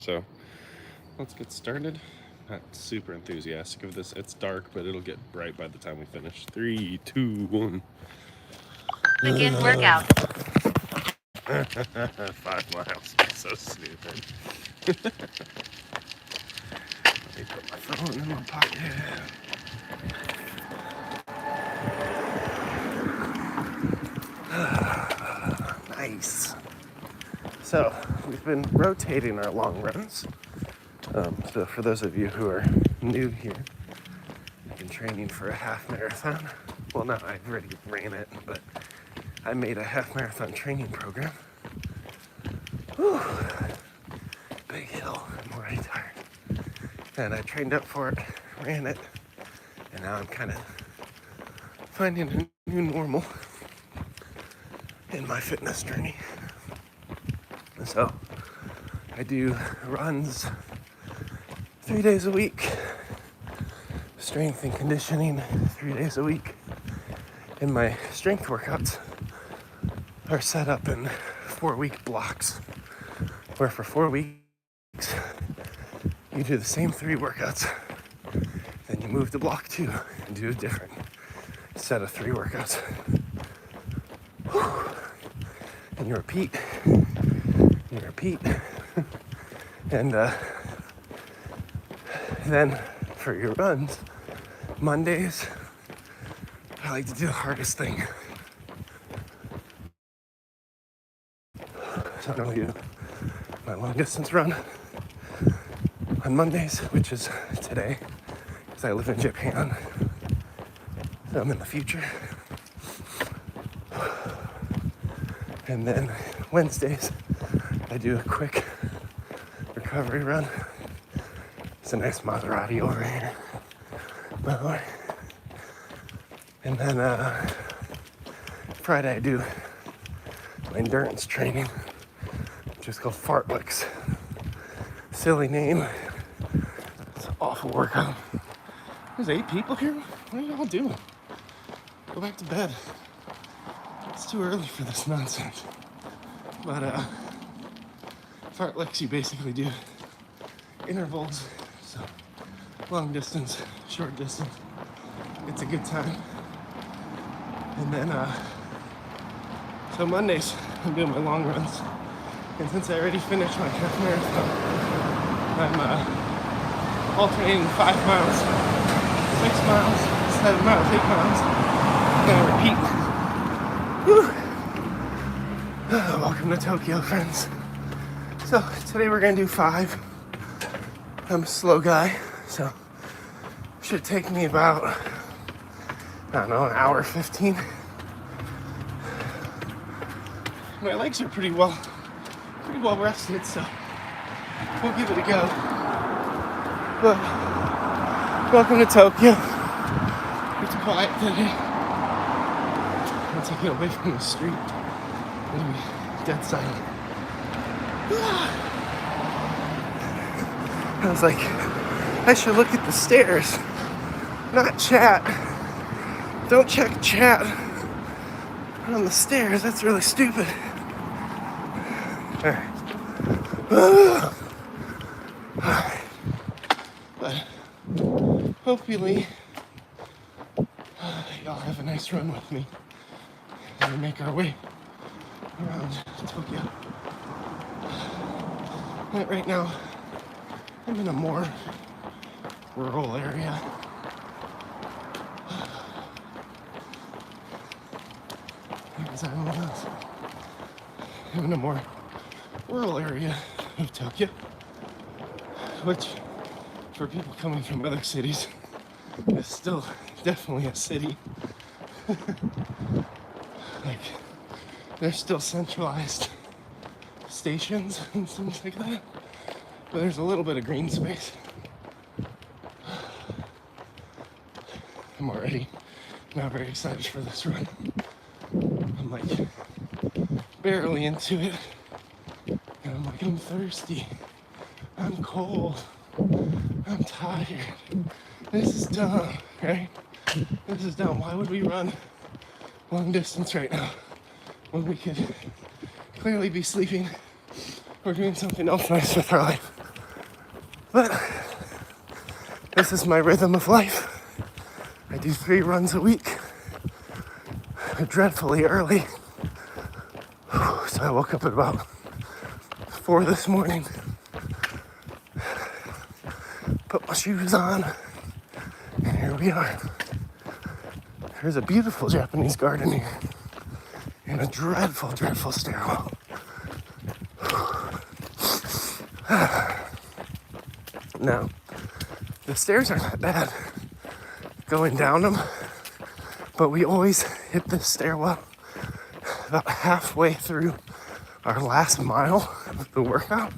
So let's get started. Not super enthusiastic of this. It's dark, but it'll get bright by the time we finish. 3, 2, 1. Begin workout. 5 miles. So stupid. Let me put my phone in my pocket. Nice. So we've been rotating our long runs. So for those of you who are new here, I've been training for a half marathon. Well, no, I already ran it, but I made a half marathon training program. Whew. Big hill. I'm already tired. And I trained up for it, ran it, and now I'm kind of finding a new normal in my fitness journey. And so I do runs 3 days a week, strength and conditioning 3 days a week. And my strength workouts are set up in 4-week blocks, where for 4 weeks you do the same 3 workouts, then you move to block 2 and do a different set of 3 workouts. Whew. And you repeat, and then for your runs, Mondays, I like to do the hardest thing. So I'm going to do my long distance run on Mondays, which is today, because I live in Japan, so I'm in the future. And then Wednesdays, I do a quick recovery run. It's a nice Maserati over here, by the way. And then Friday I do my endurance training, which is called fartleks. Silly name. It's an awful workout. There's 8 people here? What are y'all doing? Go back to bed. It's too early for this nonsense. But fartleks, you basically do intervals. So long distance, short distance. It's a good time. And then so Mondays I'm doing my long runs. And since I already finished my half marathon, I'm alternating 5 miles, 6 miles, 7 miles, 8 miles. Gonna repeat. Whew. Welcome to Tokyo, friends. So today we're gonna do 5. I'm a slow guy, so it should take me about, I don't know, an hour 15. My legs are pretty well rested, so we'll give it a go. But welcome to Tokyo. It's quiet today. Once I get away from the street, it'll be dead silent. I was like, I should look at the stairs, not chat. Don't check chat on the stairs. That's really stupid. Alright. But hopefully y'all have a nice run with me as we make our way around Tokyo. But right now, I'm in a more rural area. I'm in a more rural area of Tokyo, which for people coming from other cities is still definitely a city. Like, there's still centralized stations and things like that, but there's a little bit of green space. I'm already not very excited for this run. I'm like barely into it, and I'm like, I'm thirsty, I'm cold, I'm tired. This is dumb, right? This is dumb. Why would we run long distance right now when we could clearly be sleeping or doing something else nice with our life? But this is my rhythm of life. I do 3 runs a week, dreadfully early. So I woke up at about 4 this morning, put my shoes on, and here we are. There's a beautiful Japanese garden here, and a dreadful, dreadful stairwell. Now, the stairs aren't that bad going down them, but we always hit this stairwell about halfway through our last mile of the workout.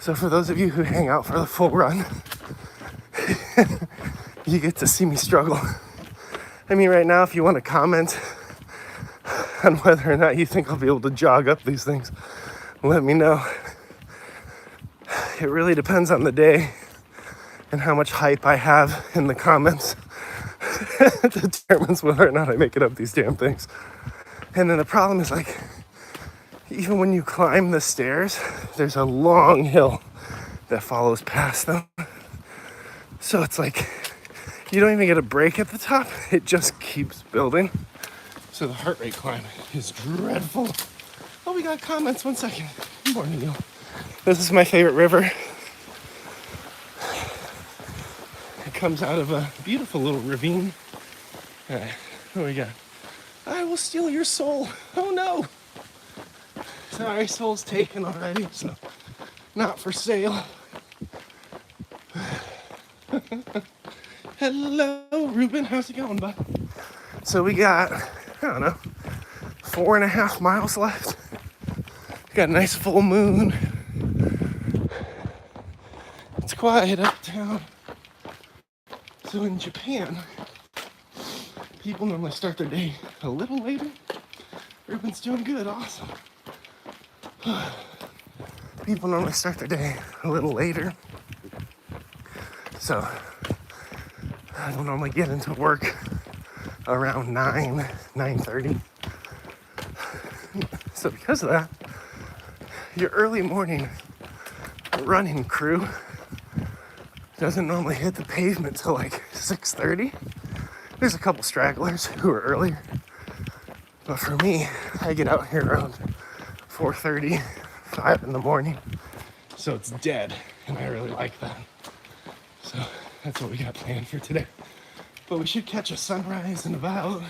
So for those of you who hang out for the full run, you get to see me struggle. I mean, right now, if you want to comment on whether or not you think I'll be able to jog up these things, let me know. It really depends on the day and how much hype I have in the comments. It determines whether or not I make it up these damn things. And then the problem is, like, even when you climb the stairs, there's a long hill that follows past them. So it's like, you don't even get a break at the top. It just keeps building. So the heart rate climb is dreadful. Oh, we got comments. 1 second. Good morning, y'all. This is my favorite river. It comes out of a beautiful little ravine. All right, what do we got? I will steal your soul. Oh no. Sorry, soul's taken already, so not for sale. Hello, Ruben. How's it going, bud? So we got, I don't know, 4.5 miles left. We got a nice full moon. It's quiet uptown. So in Japan, people normally start their day a little later. Ruben's doing good, awesome. People normally start their day a little later. So I don't normally get into work around 9:30. So because of that, your early morning running crew doesn't normally hit the pavement till like 6:30. There's a couple stragglers who are earlier. But for me, I get out here around 4:30, 5 in the morning. So it's dead, and I really like that. So that's what we got planned for today. But we should catch a sunrise in about,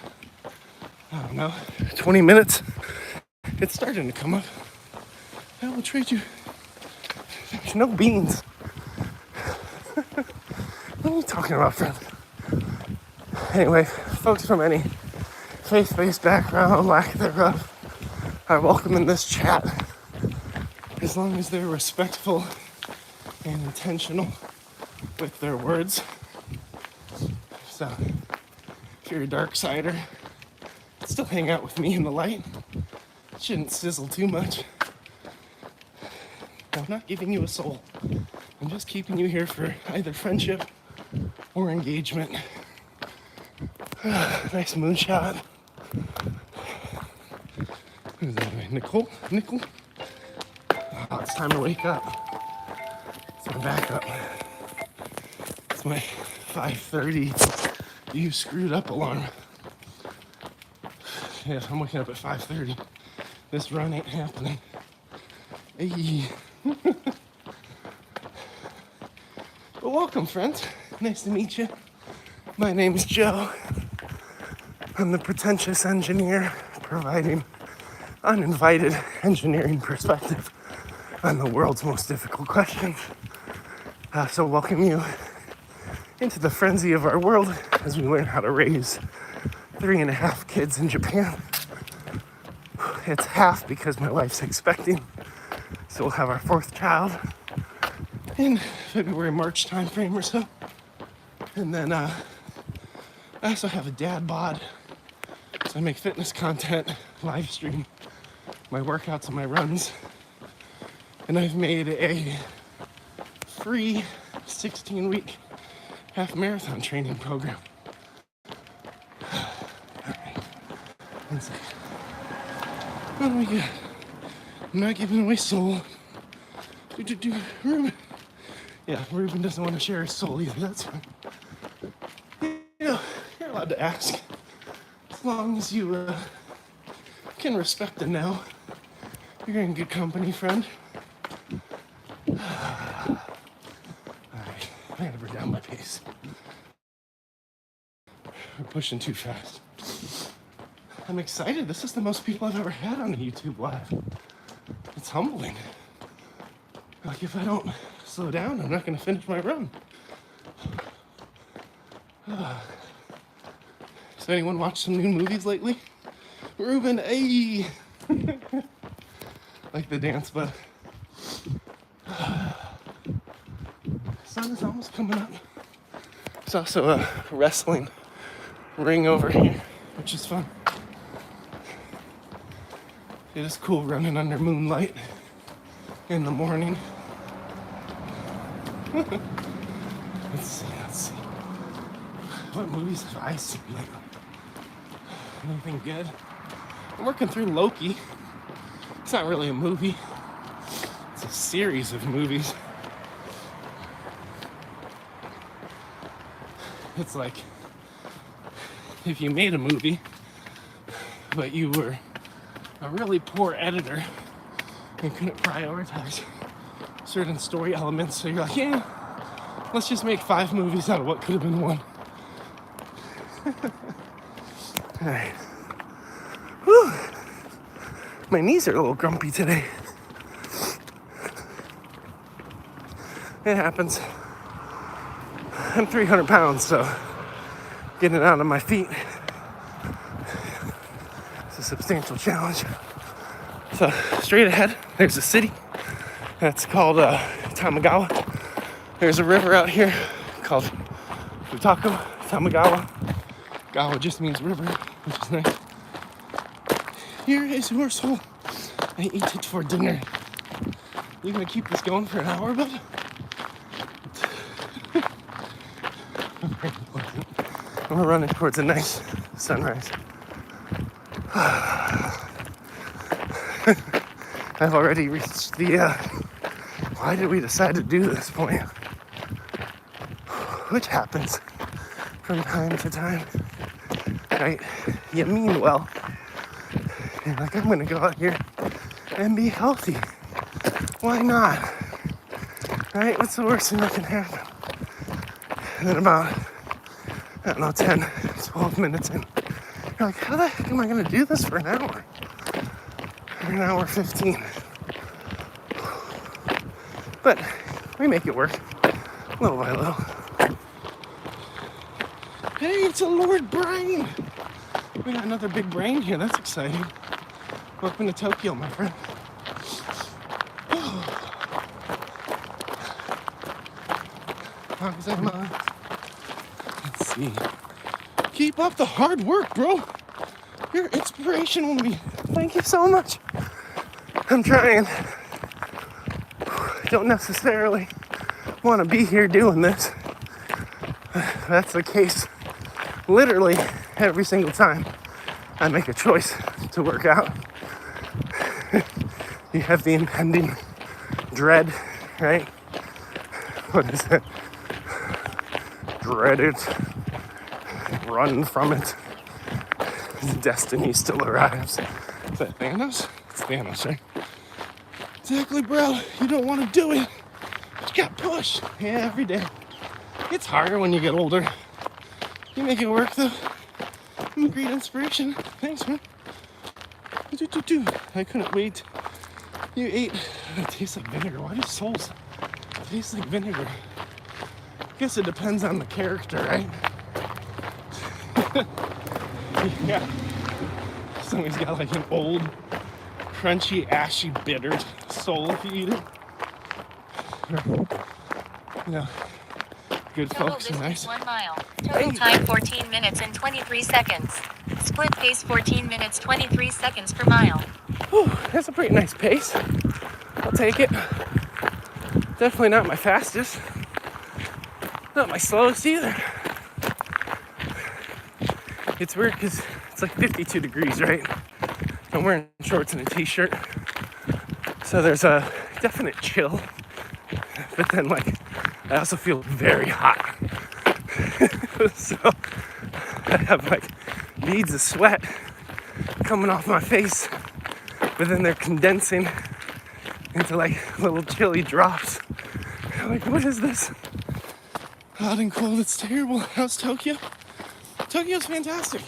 I don't know, 20 minutes. It's starting to come up. I will trade you. There's no beans. What are you talking about, friend? Anyway, folks from any faith-based background, lack thereof, are welcome in this chat, as long as they're respectful and intentional with their words. So, if you're a dark sider, still hang out with me in the light. Shouldn't sizzle too much. I'm not giving you a soul. I'm just keeping you here for either friendship or engagement. Nice moonshot. Who's that? Nicole? Oh, it's time to wake up. It's my backup. It's my 5:30 you screwed up alarm. Yeah, I'm waking up at 5:30. This run ain't happening. Hey. Well, welcome, friends. Nice to meet you. My name is Joe. I'm the pretentious engineer providing uninvited engineering perspective on the world's most difficult questions. So welcome you into the frenzy of our world as we learn how to raise 3.5 kids in Japan. It's half because my wife's expecting, so we'll have our 4th child in February, March timeframe or so. And then I also have a DadBod, so I make fitness content, live stream my workouts and my runs. And I've made a free 16-week half marathon training program. All right, 1 second. What do we got? I'm not giving away soul. Ruben, Yeah, Ruben doesn't want to share his soul either. That's fine. You know, you're allowed to ask. As long as you can respect the no. You're in good company, friend. Alright, I gotta bring down my pace. We're pushing too fast. I'm excited. This is the most people I've ever had on a YouTube Live. It's humbling. Like, if I don't slow down, I'm not gonna finish my run. Has anyone watched some new movies lately? Ruben, ayy! Like the dance, but sun is almost coming up. There's also a wrestling ring over here, which is fun. It is cool running under moonlight in the morning. Let's see. What movies have I seen lately? Anything good? I'm working through Loki. It's not really a movie. It's a series of movies. It's like if you made a movie, but you were a really poor editor and couldn't prioritize certain story elements. So you're like, yeah, let's just make 5 movies out of what could have been 1. All right. Whew. My knees are a little grumpy today. It happens. I'm 300 pounds, so getting it out of my feet is a substantial challenge. So straight ahead, there's a city that's called Tamagawa. There's a river out here called Futako, Tamagawa. Gawa just means river, which is nice. Here is your soul. I eat it for dinner. You gonna keep this going for an hour, bud? We're running towards a nice sunrise. I've already reached the, why did we decide to do this point? Which happens from time to time, right? You mean well. You're like, I'm gonna go out here and be healthy. Why not? Right? What's the worst thing that can happen? And then about, I don't know, 10, 12 minutes in, you're like, how the heck am I gonna do this for an hour? Or an hour 15. But we make it work, little by little. Hey, it's a Lord Brain! We got another big brain here, that's exciting. Welcome to Tokyo, my friend. Let's see. Keep up the hard work, bro. You're inspirational to me. Thank you so much. I'm trying. Don't necessarily want to be here doing this. That's the case literally every single time I make a choice to work out. You have the impending dread, right? What is it? Dread it. Run from it. Destiny still arrives. Is that Thanos? It's Thanos, right? Exactly, bro. You don't want to do it. You got pushed. Yeah, every day. It's harder when you get older. You make it work, though. I'm a great inspiration. Thanks, man. I couldn't wait. You ate. It tastes like vinegar. Why do souls taste like vinegar? I guess it depends on the character, right? Yeah. Somebody's got like an old, crunchy, ashy, bitter soul if you eat it. Yeah. Good Total folks are nice. distance 1 mile. Total time 14 minutes and 23 seconds. Split pace 14 minutes 23 seconds per mile. Whew, that's a pretty nice pace. I'll take it. Definitely not my fastest. Not my slowest either. It's weird because it's like 52 degrees, right? I'm wearing shorts and a t-shirt. So there's a definite chill. But then like I also feel very hot. So I have like beads of sweat coming off my face, but then they're condensing into like little chilly drops. I'm like, what is this? Hot and cold, it's terrible. How's Tokyo? Tokyo's fantastic.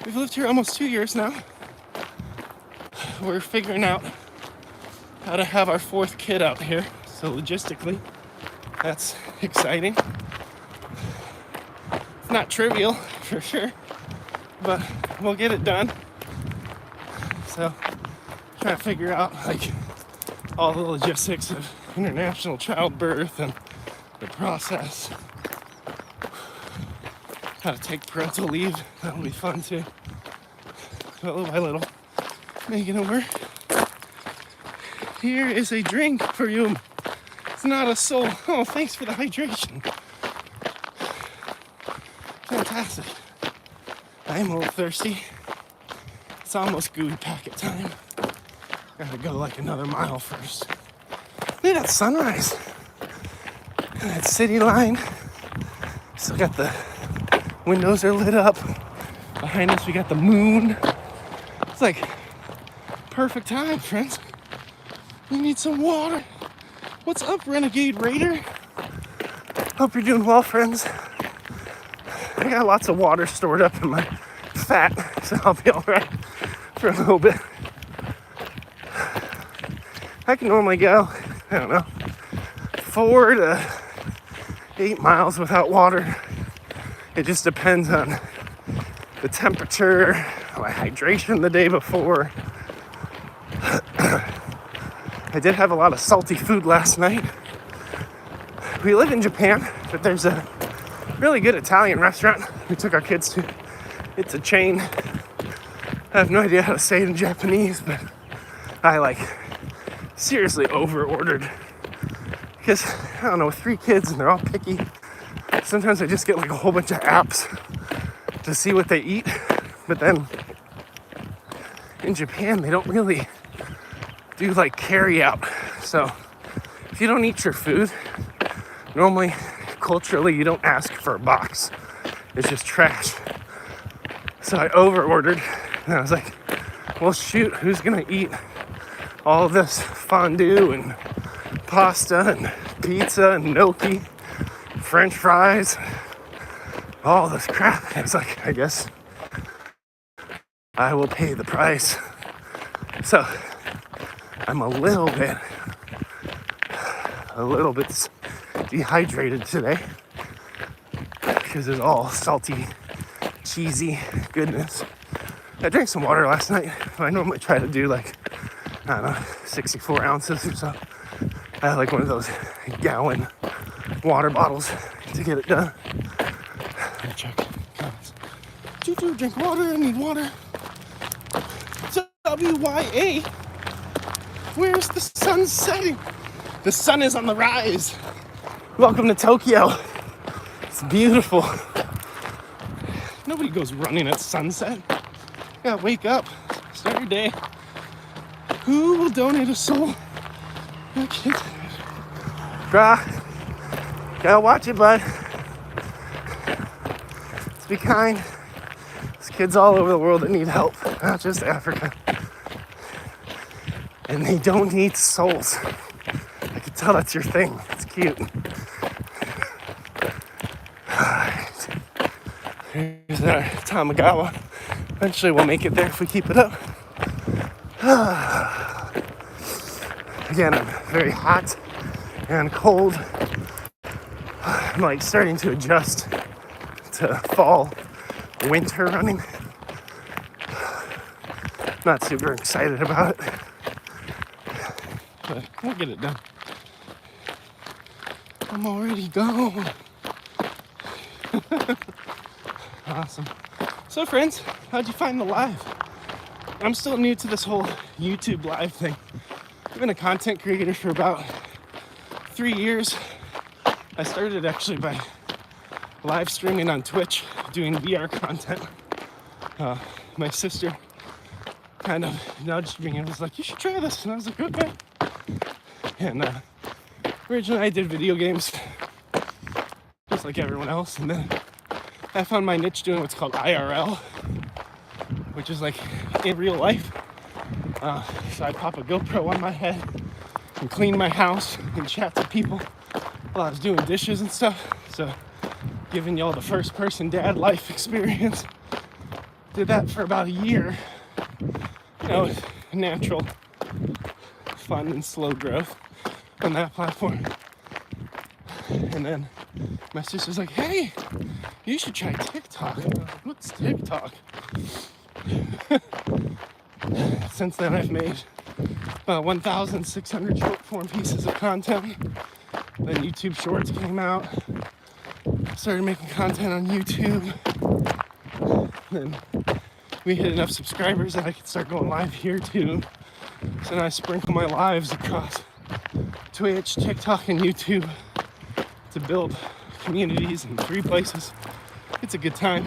We've lived here almost 2 years now. We're figuring out how to have our 4th kid out here. So logistically, that's exciting. It's not trivial, for sure, but we'll get it done. So, trying to figure out like all the logistics of international childbirth and the process. How to take parental leave, that'll be fun too. Little by little, making it work. Here is a drink for you. It's not a soul. Oh, thanks for the hydration. Fantastic. I am a little thirsty. It's almost gooey packet time. Gotta go like another mile first. Look at that sunrise. And that city line. Still got the windows are lit up. Behind us we got the moon. It's like perfect time, friends. We need some water. What's up, Renegade Raider? Hope you're doing well, friends. I got lots of water stored up in my fat, so I'll be all right for a little bit. I can normally go, I don't know, 4 to 8 miles without water. It just depends on the temperature, my hydration the day before. I did have a lot of salty food last night. We live in Japan, but there's a really good Italian restaurant we took our kids to. It's a chain. I have no idea how to say it in Japanese, but I like seriously over-ordered. Because, I don't know, with 3 kids and they're all picky, sometimes I just get like a whole bunch of apps to see what they eat. But then in Japan, they don't really do like carry out. So if you don't eat your food, normally culturally you don't ask for a box. It's just trash. So I over ordered and I was like, well shoot, who's gonna eat all this fondue and pasta and pizza and gnocchi, French fries, all this crap? I was like, I guess I will pay the price. So I'm a little bit dehydrated today because it's all salty, cheesy goodness. I drank some water last night. I normally try to do like, I don't know, 64 ounces or so. I had like one of those gallon water bottles to get it done. Let me check. Drink water, I need water. WYA. Where's the sun setting? The sun is on the rise. Welcome to Tokyo. It's beautiful. Nobody goes running at sunset. You gotta wake up, start your day. Who will donate a soul? Gotta watch it, bud. Let's be kind. There's kids all over the world that need help, not just Africa. And they don't need souls. I can tell that's your thing. It's cute. Alright. Here's our Tamagawa. Eventually we'll make it there if we keep it up. Again, I'm very hot and cold. I'm like starting to adjust to fall, winter running. Not super excited about it. But we'll get it done. I'm already gone. Awesome. So friends, how'd you find the live? I'm still new to this whole YouTube live thing. I've been a content creator for about 3 years. I started actually by live streaming on Twitch, doing VR content. My sister kind of nudged me and was like, you should try this. And I was like, okay. And originally I did video games just like everyone else, and then I found my niche doing what's called IRL, which is like in real life. So I pop a GoPro on my head and clean my house and chat to people while I was doing dishes and stuff. So giving y'all the first person dad life experience. Did that for about a year. You know, with natural, fun and slow growth on that platform. And then my sister's like, hey, you should try TikTok. And I was like, what's TikTok? Since then I've made about 1,600 short form pieces of content. Then YouTube Shorts came out. Started making content on YouTube. Then we hit enough subscribers that I could start going live here too. So now I sprinkle my lives across Twitch, TikTok, and YouTube to build communities in 3 places. It's a good time.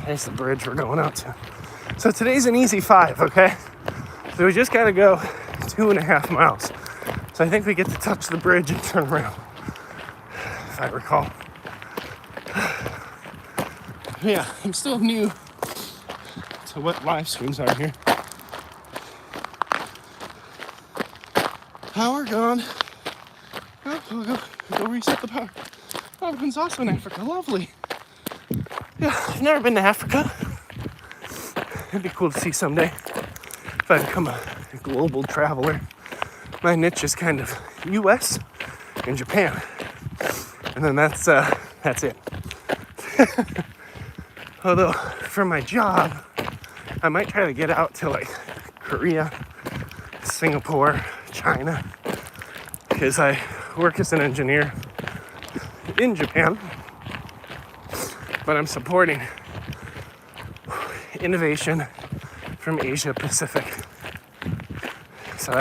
There's the bridge we're going out to. So today's an easy 5, okay? So we just gotta go 2.5 miles. So I think we get to touch the bridge and turn around, if I recall. Yeah, I'm still new to what live streams are here. Power gone. Oh, we'll go reset the power. Oh, everyone's also in Africa. Lovely. Yeah, I've never been to Africa. It'd be cool to see someday if I become a global traveler. My niche is kind of US and Japan. And then that's it. Although, for my job, I might try to get out to like Korea, Singapore, China, because I work as an engineer in Japan, but I'm supporting innovation from Asia Pacific. So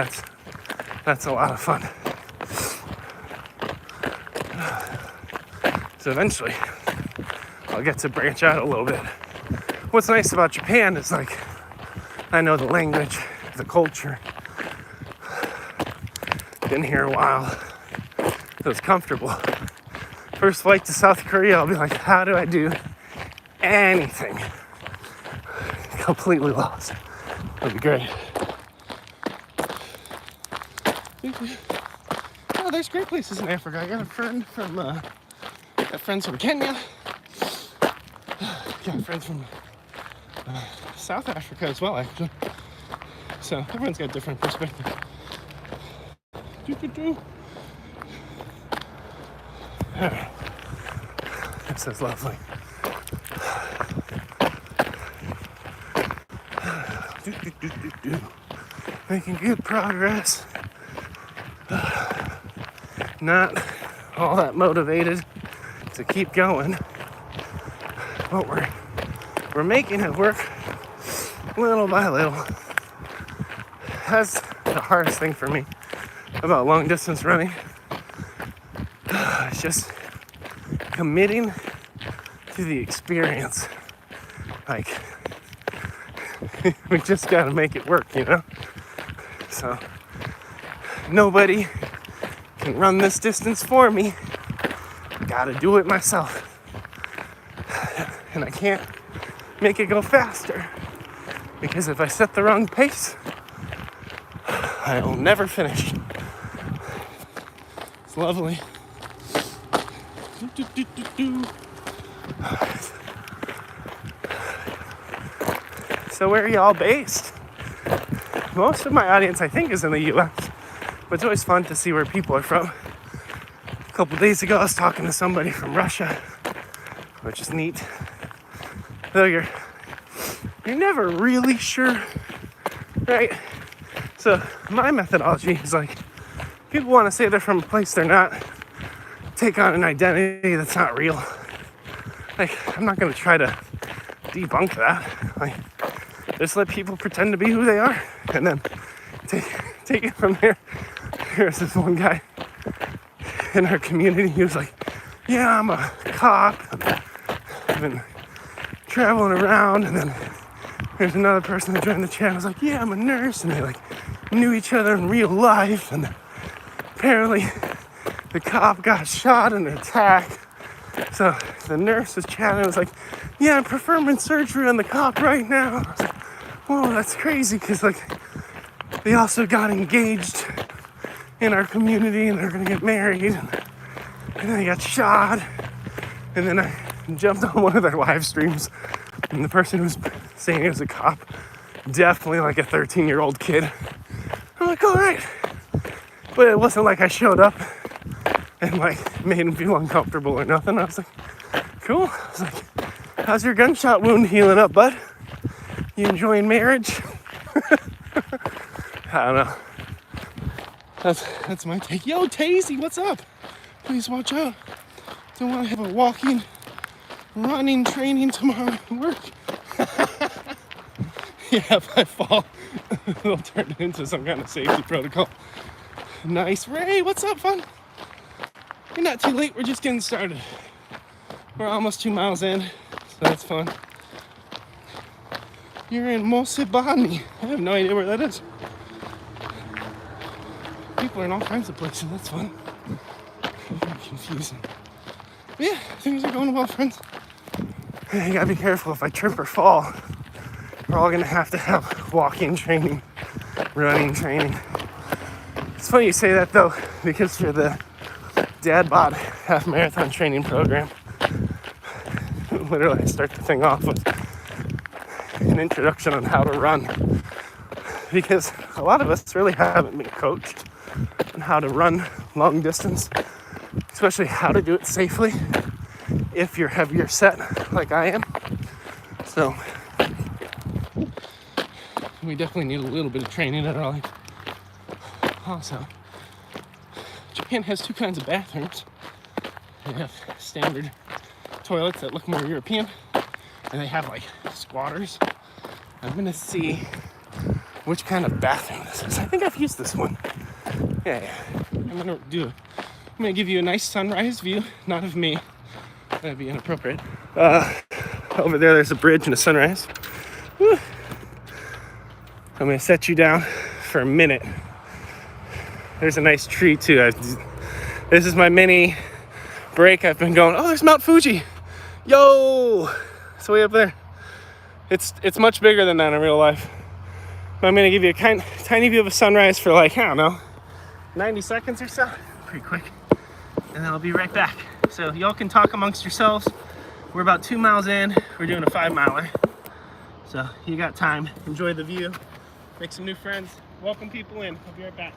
that's a lot of fun. So eventually, I'll get to branch out a little bit. What's nice about Japan is like, I know the language, the culture. Been here a while, so it's comfortable. First flight to South Korea, I'll be like, how do I do anything? Completely lost. That'd be great. Oh, there's great places in Africa. I got a friend from, got friends from Kenya. Got friends from South Africa as well, actually. So everyone's got different perspectives. This is lovely. Making good progress. Not all that motivated to keep going, but we're making it work little by little. That's the hardest thing for me about long distance running. It's just committing to the experience. Like, we just gotta make it work, you know? So, nobody can run this distance for me. Gotta do it myself. And I can't make it go faster, because if I set the wrong pace, I will never finish. It's lovely. So where are y'all based? Most of my audience, I think, is in the US, but it's always fun to see where people are from. A couple days ago, I was talking to somebody from Russia, which is neat. Though you're never really sure, right? So my methodology is like, people want to say they're from a place they're not, take on an identity that's not real. Like, I'm not going to try to debunk that. Like, just let people pretend to be who they are, and then take it from there. Here's this one guy in our community. He was like, yeah, I'm a cop. I've been traveling around. And then there's another person that joined the chat. I was like, yeah, I'm a nurse. And they like knew each other in real life. And apparently the cop got shot in an attack. So the nurse was chatting. It was like, yeah, I'm performing surgery on the cop right now. I was like, whoa, that's crazy, because like they also got engaged in our community and they're gonna get married. And then he got shot. And then I jumped on one of their live streams, and the person who was saying he was a cop, definitely like a 13-year-old kid. I'm like, all right. But it wasn't like I showed up and like made him feel uncomfortable or nothing. I was like, cool. I was like, how's your gunshot wound healing up, bud? You enjoying marriage? I don't know. That's my take. Yo, Tazy, what's up? Please watch out. Don't want to have a walking, running training tomorrow at work. Yeah, if I fall, it'll turn into some kind of safety protocol. Nice. Ray, what's up, fun? You're not too late. We're just getting started. We're almost 2 miles in, so that's fun. You're in Mosebani. I have no idea where that is. People are in all kinds of places. That's fun. Very confusing. But yeah, things are going well, friends. You gotta be careful. If I trip or fall, we're all gonna have to have walking training, running training. It's funny you say that though, because for the DadBod half marathon training program, literally I start the thing off with an introduction on how to run, because a lot of us really haven't been coached on how to run long distance, especially how to do it safely if you're heavier set like I am. So we definitely need a little bit of training at our life. Also, Japan has 2 kinds of bathrooms. They have standard toilets that look more European, and they have like squatters. I'm gonna see which kind of bathroom this is. I think I've used this one. Yeah. I'm gonna give you a nice sunrise view, not of me. That'd be inappropriate. Over there's a bridge and a sunrise. Woo. I'm gonna set you down for a minute. There's a nice tree too. This is my mini break. I've been going, oh, there's Mount Fuji. Yo, it's way up there. It's much bigger than that in real life. But I'm gonna give you a tiny view of a sunrise for like, I don't know, 90 seconds or so. Pretty quick. And then I'll be right back. So y'all can talk amongst yourselves. We're about 2 miles in. We're doing a 5-miler. So you got time. Enjoy the view. Make some new friends. Welcome people in. I'll be right back.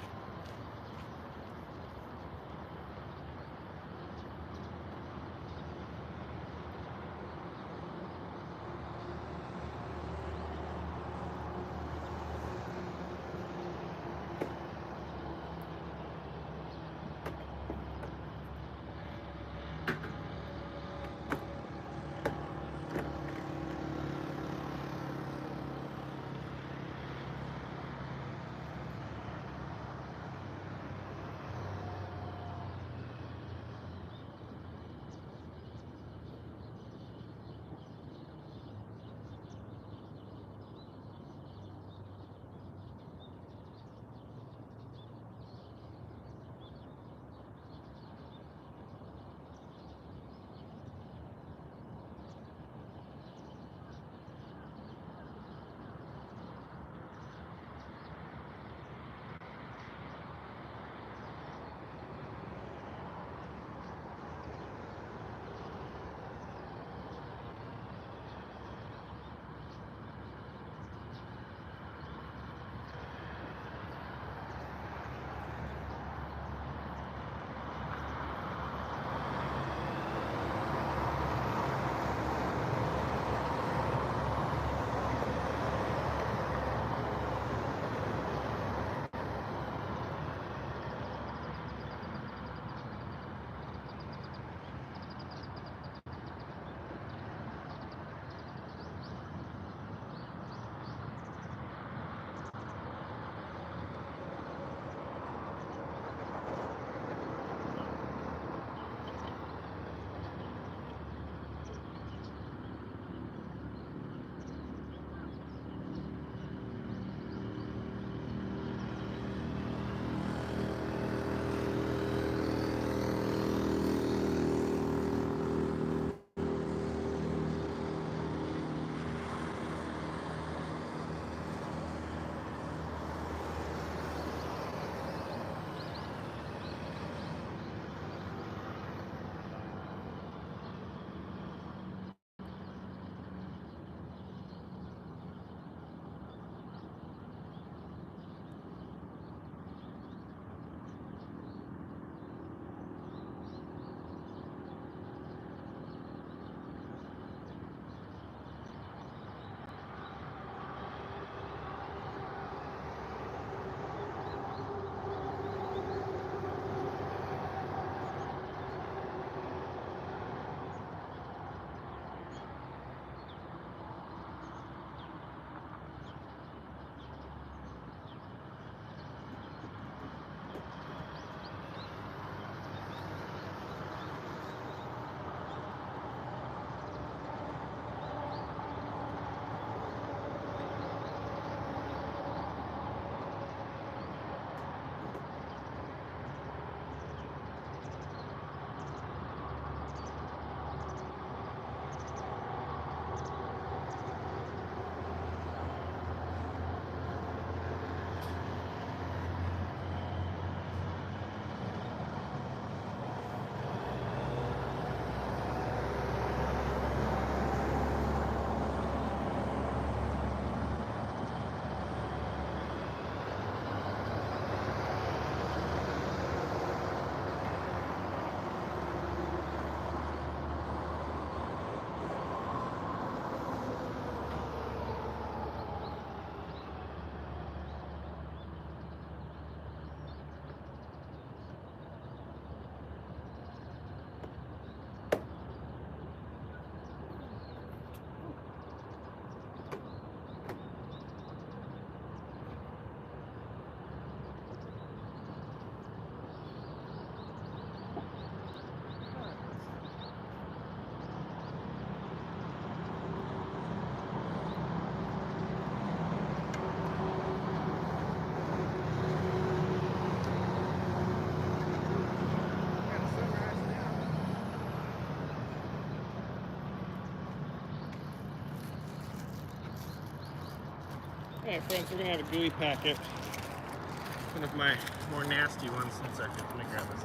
Alright friends, we're gonna have a gooey packet. One of my more nasty ones. One second, let me grab this.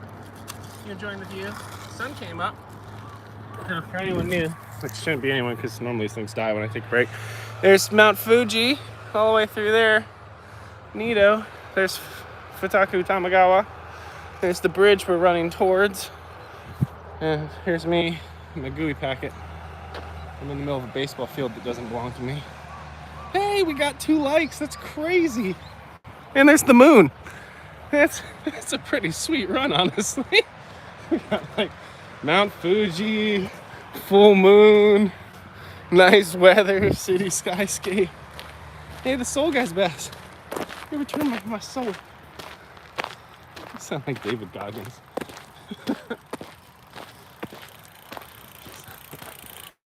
You enjoying the view? The sun came up. Now, for anyone new, which shouldn't be anyone because normally these things die when I take a break. There's Mount Fuji all the way through there. Neato. There's Futaku Tamagawa. There's the bridge we're running towards. And here's me in my gooey packet. I'm in the middle of a baseball field that doesn't belong to me. Hey, we got 2 likes. That's crazy. And there's the moon. That's a pretty sweet run, honestly. We got like Mount Fuji, full moon, nice weather, city skyscape. Hey, the soul guy's best. You returned my soul. You sound like David Goggins.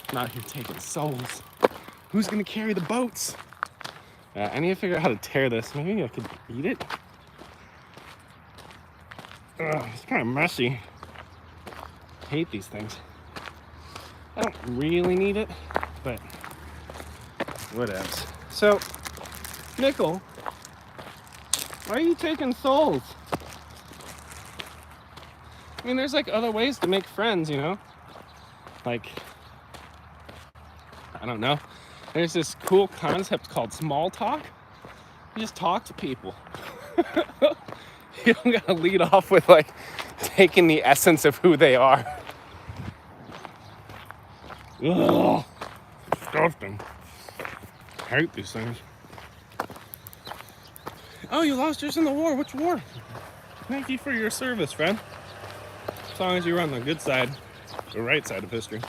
I'm out here taking souls. Who's gonna carry the boats? I need to figure out how to tear this. Maybe I could eat it. It's kind of messy. I hate these things. I don't really need it, but whatevs. So, Nickel, why are you taking souls? I mean, there's like other ways to make friends, you know? Like, I don't know. There's this cool concept called small talk. You just talk to people. You don't gotta lead off with like taking the essence of who they are. Ugh, disgusting. I hate these things. Oh, you lost yours in the war. Which war? Thank you for your service, friend. As long as you're on the good side, the right side of history.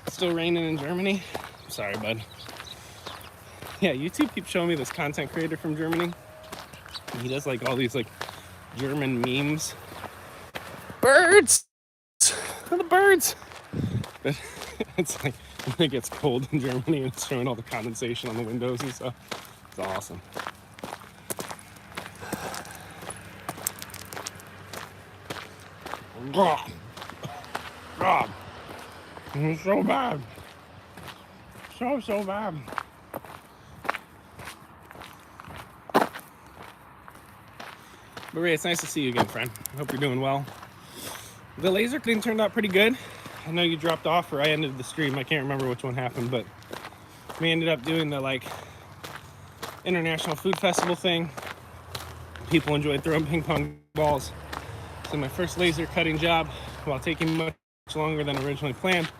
Still raining in Germany. Sorry, bud. Yeah, YouTube keeps showing me this content creator from Germany. He does like all these like German memes. Birds! The birds! But it's like when it gets cold in Germany and it's showing all the condensation on the windows and stuff. It's awesome. God. God. It's so bad. So bad. But Ray, it's nice to see you again, friend. I hope you're doing well. The laser cutting turned out pretty good. I know you dropped off or I ended the stream. I can't remember which one happened, but we ended up doing the like International Food Festival thing. People enjoyed throwing ping pong balls. So my first laser cutting job, while taking much longer than originally planned,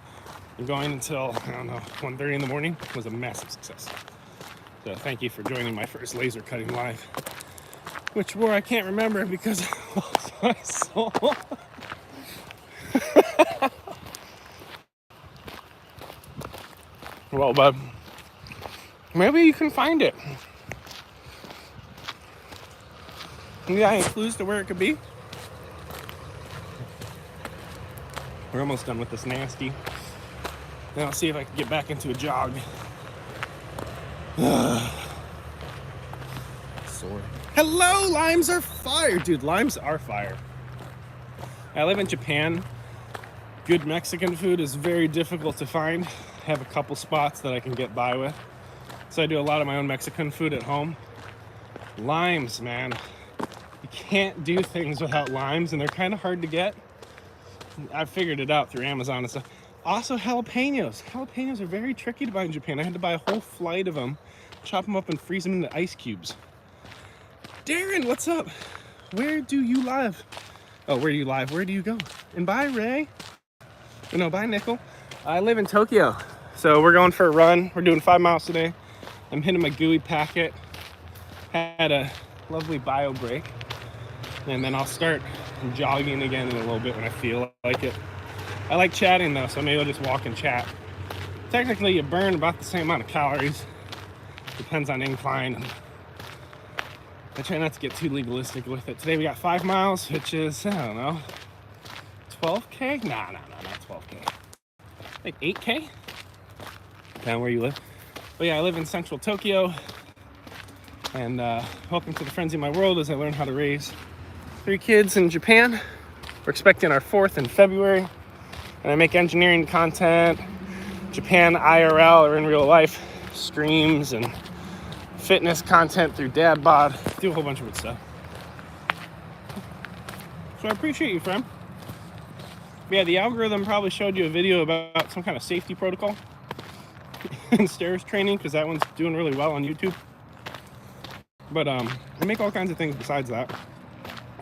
and going until, I don't know, 1:30 in the morning, was a massive success. So thank you for joining my first laser cutting live. Which war I can't remember because I lost my soul. Well, bud, maybe you can find it. You got any clues to where it could be? We're almost done with this nasty. Then I'll see if I can get back into a jog. Sore. Hello, limes are fire. Dude, limes are fire. I live in Japan. Good Mexican food is very difficult to find. I have a couple spots that I can get by with. So I do a lot of my own Mexican food at home. Limes, man. You can't do things without limes, and they're kind of hard to get. I figured it out through Amazon and stuff. Also, jalapenos. Jalapenos are very tricky to buy in Japan. I had to buy a whole flight of them, chop them up and freeze them into ice cubes. Darren, what's up? Where do you live? Oh, where do you live? Where do you go? And bye, Ray. No, bye, Nickel. I live in Tokyo. So we're going for a run. We're doing 5 miles today. I'm hitting my gooey packet. Had a lovely bio break. And then I'll start jogging again in a little bit when I feel like it. I like chatting though, so maybe I'll just walk and chat. Technically, you burn about the same amount of calories. Depends on incline. I try not to get too legalistic with it. Today we got 5 miles, which is, I don't know, 12K? Nah, not 12K. Like 8K? Depending on where you live. But yeah, I live in central Tokyo. And welcome to the Frenzy of My World as I learn how to raise 3 kids in Japan. We're expecting our 4th in February. And I make engineering content, Japan IRL or in real life. streams and fitness content through DadBod. Do a whole bunch of good stuff. So I appreciate you, friend. Yeah, the algorithm probably showed you a video about some kind of safety protocol and stairs training, because that one's doing really well on YouTube. But I make all kinds of things besides that.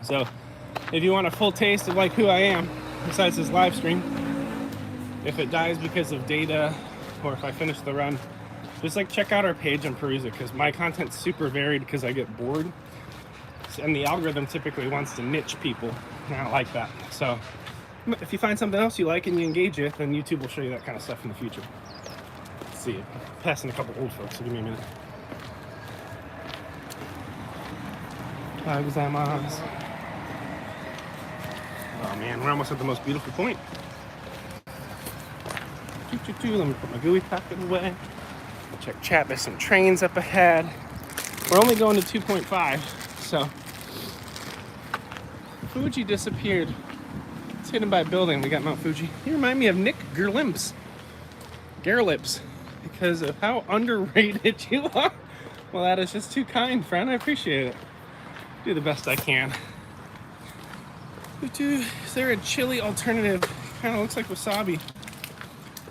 So if you want a full taste of like who I am, besides this live stream, if it dies because of data or if I finish the run, just like check out our page and peruse it, because my content's super varied because I get bored. And the algorithm typically wants to niche people, and I don't like that. So if you find something else you like and you engage it, then YouTube will show you that kind of stuff in the future. Let's see it. Passing a couple old folks, so give me a minute. Oh man, we're almost at the most beautiful point. Let me put my gooey packet away. Check chat, there's some trains up ahead. We're only going to 2.5, so Fuji disappeared. It's hidden by a building. We got Mount Fuji. You remind me of Nick Gerlips, because of how underrated you are. Well, that is just too kind, friend. I appreciate it. Do the best I can. Is there a chili alternative? Kind of looks like wasabi.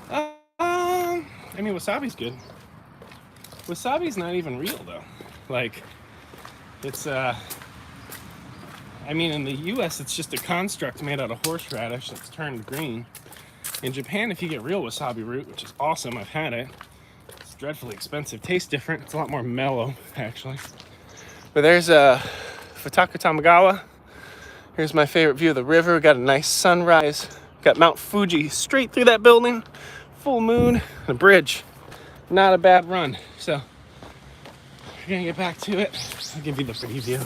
I mean, wasabi's good. Wasabi's not even real though. Like, it's I mean, in the US it's just a construct made out of horseradish that's turned green. In Japan, if you get real wasabi root, which is awesome, I've had it, it's dreadfully expensive. Tastes different. It's a lot more mellow, actually. But there's Futaka Tamagawa. Here's my favorite view of the river. We got a nice sunrise. Got Mount Fuji straight through that building. Full moon, and a bridge. Not a bad run. So we're gonna get back to it. I'll give you the preview.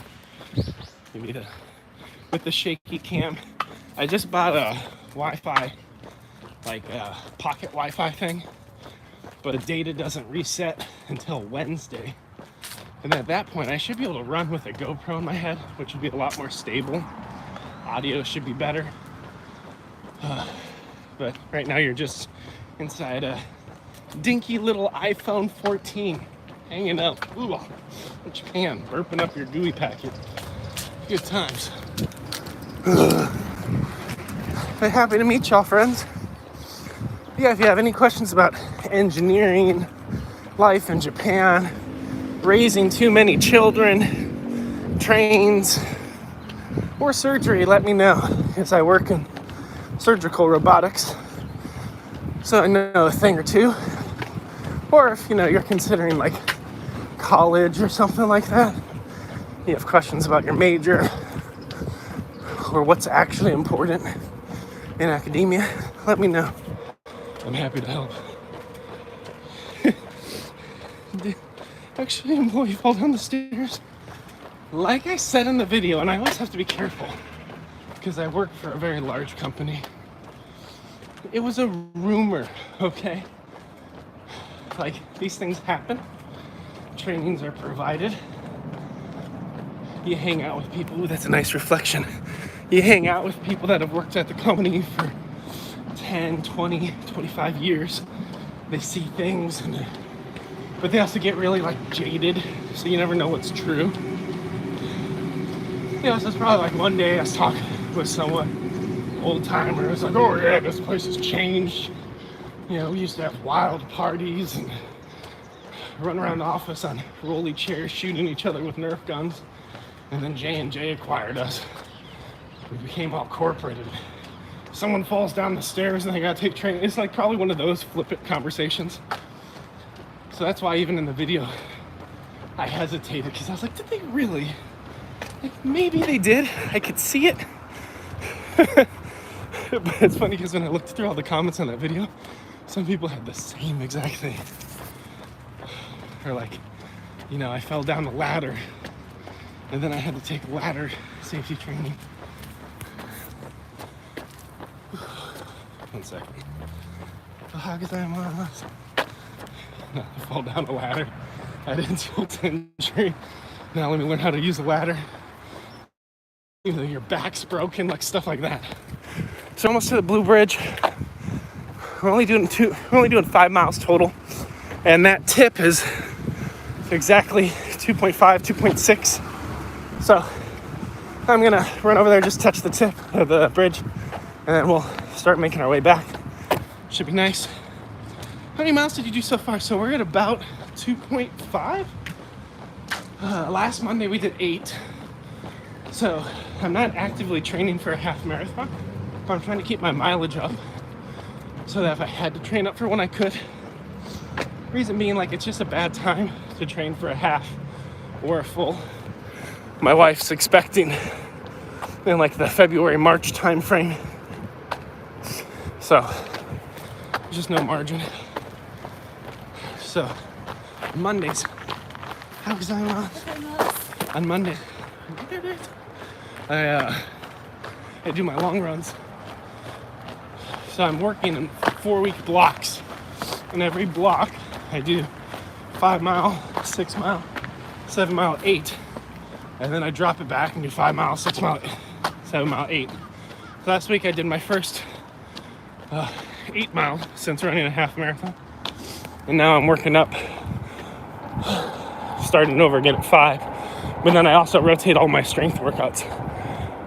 Give me with the shaky cam. I just bought a Wi-Fi, like a pocket Wi-Fi thing, but the data doesn't reset until Wednesday. And at that point, I should be able to run with a GoPro in my head, which would be a lot more stable. Audio should be better. But right now you're just inside a dinky little iPhone 14 hanging out. Ooh, in Japan, burping up your gooey packet. Good times. I'm happy to meet y'all, friends. Yeah, if you have any questions about engineering, life in Japan, raising too many children, trains, or surgery, let me know, because I work in surgical robotics, so I know a thing or two. Or if you're considering like college or something like that, you have questions about your major or what's actually important in academia, let me know. I'm happy to help. Actually, employee fall down the stairs. Like I said in the video, and I always have to be careful because I work for a very large company. It was a rumor, okay? Like, these things happen. Trainings are provided. You hang out with people. Ooh, that's a nice reflection. You hang out with people that have worked at the company for 10, 20, 25 years. They see things, but they also get really jaded, so you never know what's true. So it's probably like one day I was talking with someone, old timer. It's like, oh yeah, this place has changed. We used to have wild parties and run around the office on rolly chairs, shooting each other with Nerf guns. And then J&J acquired us. We became all corporate. And someone falls down the stairs and they gotta take training. It's like probably one of those flippant conversations. So that's why even in the video, I hesitated, because I was like, did they really? Like, maybe they did. I could see it. But it's funny because when I looked through all the comments on that video, some people had the same exact thing. Or like, I fell down the ladder and then I had to take ladder safety training. 1 second. No, I fall down the ladder. I had insult to injury. Now let me learn how to use a ladder. Your back's broken, like stuff like that. So almost to the Blue Bridge. We're only doing 5 miles total. And that tip is exactly 2.5, 2.6. So I'm gonna run over there, just touch the tip of the bridge, and then we'll start making our way back. Should be nice. How many miles did you do so far? So we're at about 2.5. Last Monday we did 8. So I'm not actively training for a half marathon, but I'm trying to keep my mileage up so that if I had to train up for one, I could. Reason being, like, it's just a bad time to train for a half or a full. My wife's expecting in like the February, March time frame. So there's just no margin. So Mondays, how was I on Monday? I do my long runs. So I'm working in 4-week blocks. And every block I do 5 mile, 6 mile, 7 mile, 8. And then I drop it back and do 5 miles, 6 mile, 7 mile, 8. Last week I did my first 8 mile since running a half marathon. And now I'm working up, starting over again at 5. But then I also rotate all my strength workouts.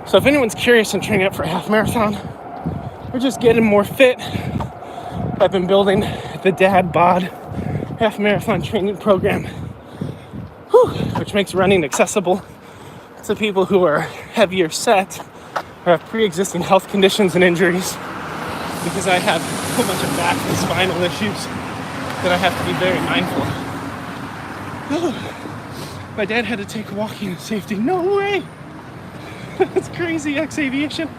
So if anyone's curious and training up for a half marathon, or just getting more fit, I've been building the DadBod half marathon training program, which makes running accessible to people who are heavier set or have pre-existing health conditions and injuries, because I have a whole bunch of back and spinal issues that I have to be very mindful. My dad had to take walking in safety. No way! That's crazy, X-Aviation.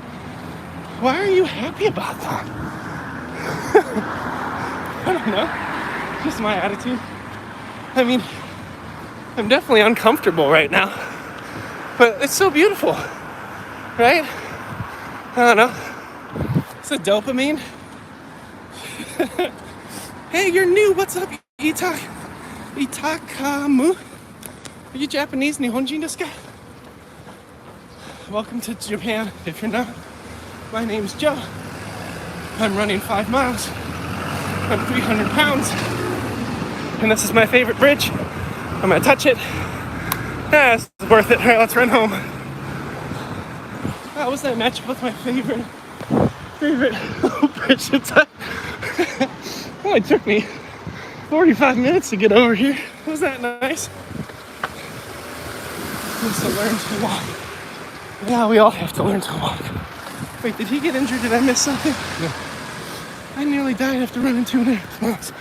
Why are you happy about that? I don't know. Just my attitude. I mean, I'm definitely uncomfortable right now, but it's so beautiful, right? I don't know. It's a dopamine. Hey, you're new. What's up, Itakamu? Are you Japanese? Nihonjin desu ka? Welcome to Japan. If you're not, my name's Joe. I'm running 5 miles. I'm 300 pounds. And this is my favorite bridge. I'm gonna touch it. Yeah, it's worth it. All right, let's run home. How was that match with my favorite bridge to touch? It only took me 45 minutes to get over here. Was that nice? Just to learn to walk. Yeah, we all have to learn to walk. Wait, did he get injured? Did I miss something? No. I nearly died after running 2.5 miles.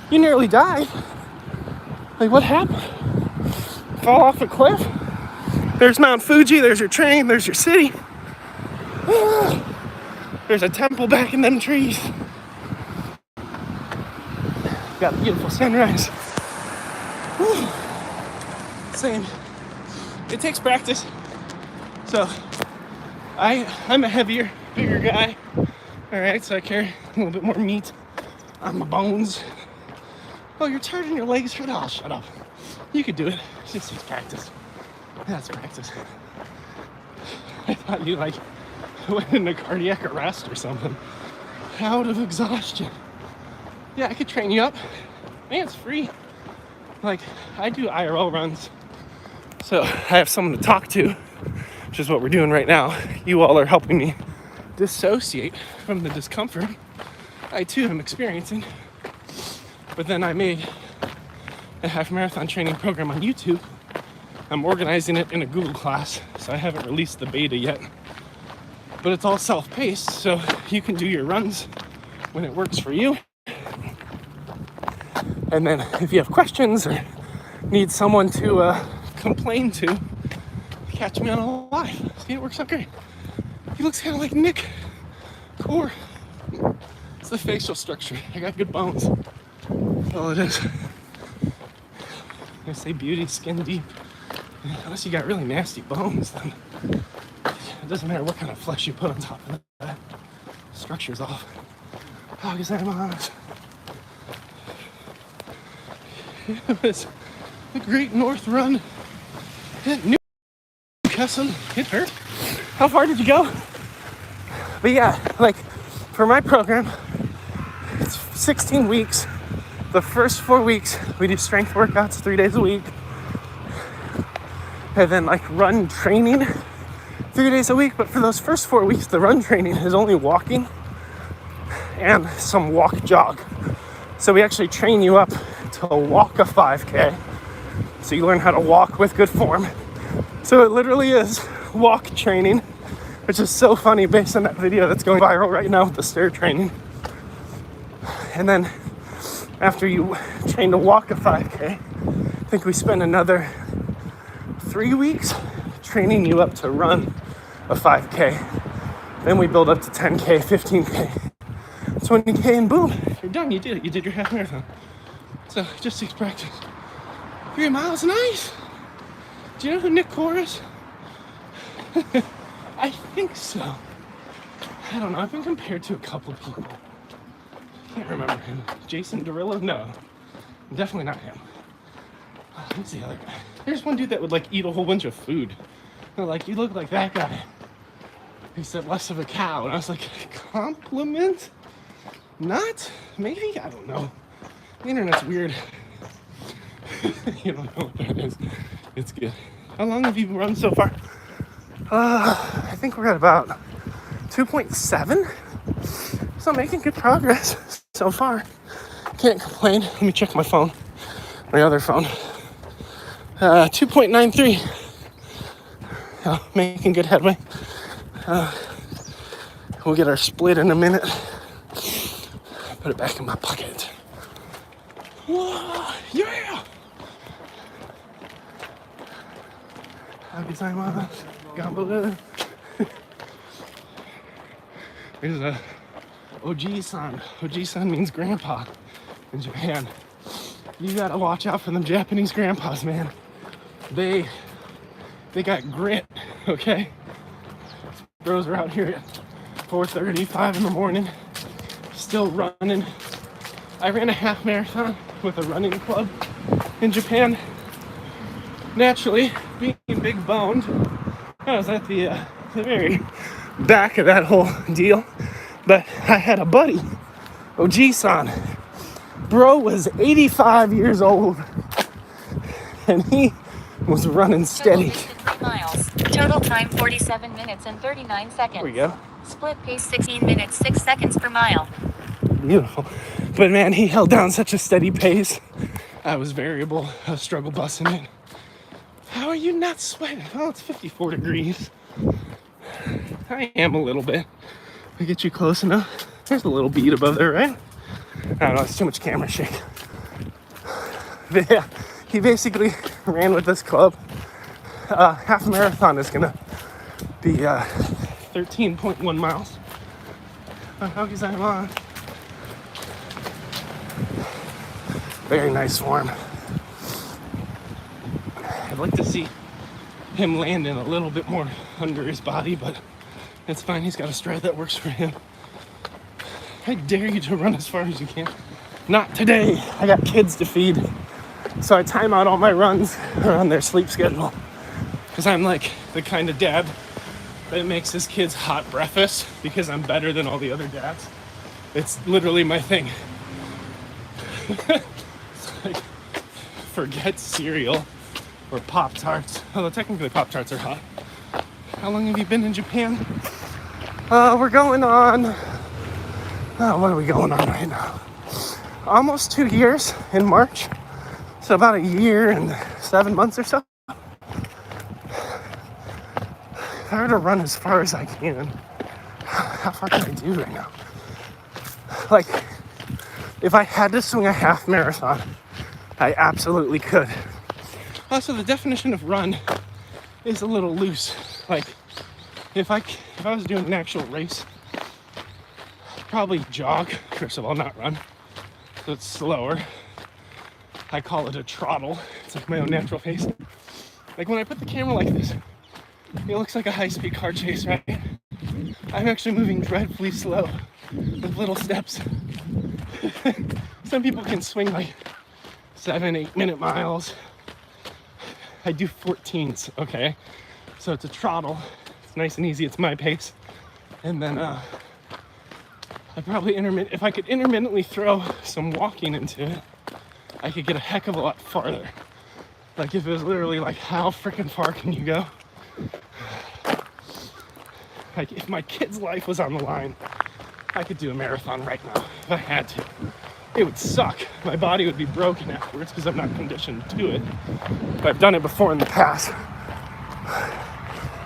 You nearly died? Like, what happened? Fall off a cliff? There's Mount Fuji, there's your train, there's your city. There's a temple back in them trees. Got a beautiful sunrise. Whew. Same. It takes practice. So, I'm a heavier, bigger guy. Alright, so I carry a little bit more meat on my bones. Oh, you're tired in your legs? Oh, shut up. You could do it. It's just practice. That's practice. I thought you, like, went into cardiac arrest or something. Out of exhaustion. Yeah, I could train you up. Man, it's free. Like, I do IRL runs. So I have someone to talk to, which is what we're doing right now. You all are helping me dissociate from the discomfort I too am experiencing. But then I made a half marathon training program on YouTube. I'm organizing it in a Google class, so I haven't released the beta yet. But it's all self-paced, so you can do your runs when it works for you. And then if you have questions or need someone to complain to, catch me on a live. See, it works out great. He looks kind of like Nick Core. It's the facial structure. I got good bones. That's all it is. I say beauty, skin deep. Unless you got really nasty bones, then it doesn't matter what kind of flesh you put on top of that. Structure's off. Oh, guess I'm honest. It was the Great North Run at Newcastle. It hurt. How far did you go? But yeah, like, for my program, it's 16 weeks, the first 4 weeks, we do strength workouts 3 days a week. And then like run training 3 days a week. But for those first 4 weeks, the run training is only walking and some walk jog. So we actually train you up to walk a 5K. So you learn how to walk with good form. So it literally is walk training, which is so funny based on that video that's going viral right now with the stair training. And then after you train to walk a 5K, I think we spend another 3 weeks training you up to run a 5K. Then we build up to 10K, 15K, 20K, and boom, you're done. You did it. You did your half marathon. So just 6 practice. 3 miles, nice. Do you know who Nick Core is? I think so. I don't know. I've been compared to a couple of people. Can't remember him. Jason Derulo? No. Definitely not him. Who's the other guy? There's one dude that would like eat a whole bunch of food. They're like, you look like that guy. He said less of a cow. And I was like, compliment? Not? Maybe? I don't know. The internet's weird. You don't know what that is. It's good. How long have you run so far? I think we're at about 2.7. So making good progress so far. Can't complain. Let me check my phone. My other phone. 2.93. Making good headway. We'll get our split in a minute. Put it back in my pocket. Whoa, yeah! Happy time on us. God bless. There's a Oji-san. Oji-san means grandpa in Japan. You gotta watch out for them Japanese grandpas, man. They got grit, okay? Bros are out here at 4:30, 5 in the morning, still running. I ran a half marathon with a running club in Japan. Naturally, being big boned, I was at the very back of that whole deal. But I had a buddy, Oji-san. Bro was 85 years old, and he was running steady. Total 3 miles. Total time 47 minutes and 39 seconds. There we go. Split pace 16 minutes 6 seconds per mile. Beautiful. But man, he held down such a steady pace. I was variable. I was struggle busting it. How are you not sweating? Oh, it's 54 degrees. I am a little bit. I get you close enough. There's a little bead above there, right? I don't know, it's too much camera shake. But yeah, he basically ran with this club. Half marathon is gonna be 13.1 miles. Very nice form. I'd like to see him landing a little bit more under his body, but it's fine. He's got a stride that works for him. I dare you to run as far as you can. Not today. I got kids to feed. So I time out all my runs around their sleep schedule. Because I'm like the kind of dad that makes his kids hot breakfast because I'm better than all the other dads. It's literally my thing. It's like, forget cereal or Pop-Tarts. Although technically Pop-Tarts are hot. How long have you been in Japan? We're going on... what are we going on right now? Almost 2 years in March. So about 1 year and 7 months or so. If I were to run as far as I can, how far can I do right now? Like, if I had to swing a half marathon, I absolutely could. Also, the definition of run is a little loose. Like, if I was doing an actual race, I'd probably jog. First of all, not run. So it's slower. I call it a trottle. It's like my own natural pace. Like when I put the camera like this, it looks like a high-speed car chase, right? I'm actually moving dreadfully slow with little steps. Some people can swing like 7-8 minute miles. I do 14s, okay? So it's a trottle. It's nice and easy. It's my pace. And then I probably if I could intermittently throw some walking into it, I could get a heck of a lot farther. Like if it was literally like, how freaking far can you go? Like if my kid's life was on the line, I could do a marathon right now if I had to. It would suck. My body would be broken afterwards because I'm not conditioned to it. But I've done it before in the past.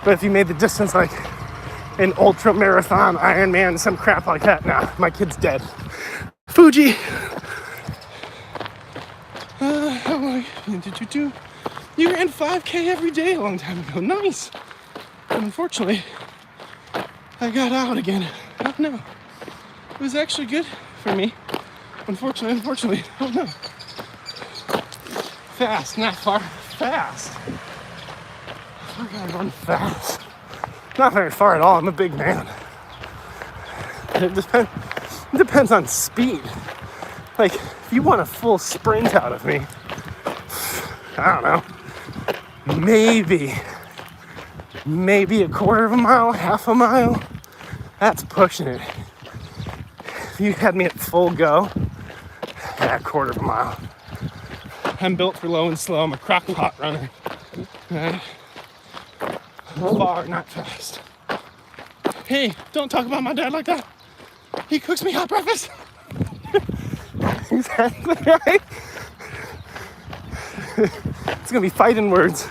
But if you made the distance like an ultra marathon, Ironman, some crap like that, nah, my kid's dead. Fuji! You ran 5K every day a long time ago. Nice! But unfortunately, I got out again. I don't know. It was actually good for me. Unfortunately, I don't know. Fast, not far. Fast. I gotta run fast. Not very far at all. I'm a big man. It depends on speed. Like, if you want a full sprint out of me, I don't know. Maybe a quarter of a mile, half a mile. That's pushing it. If you had me at full go, yeah, a quarter of a mile. I'm built for low and slow. I'm a crock pot runner. Right? Far, not fast. Hey, don't talk about my dad like that. He cooks me hot breakfast. Exactly right. It's gonna be fighting words.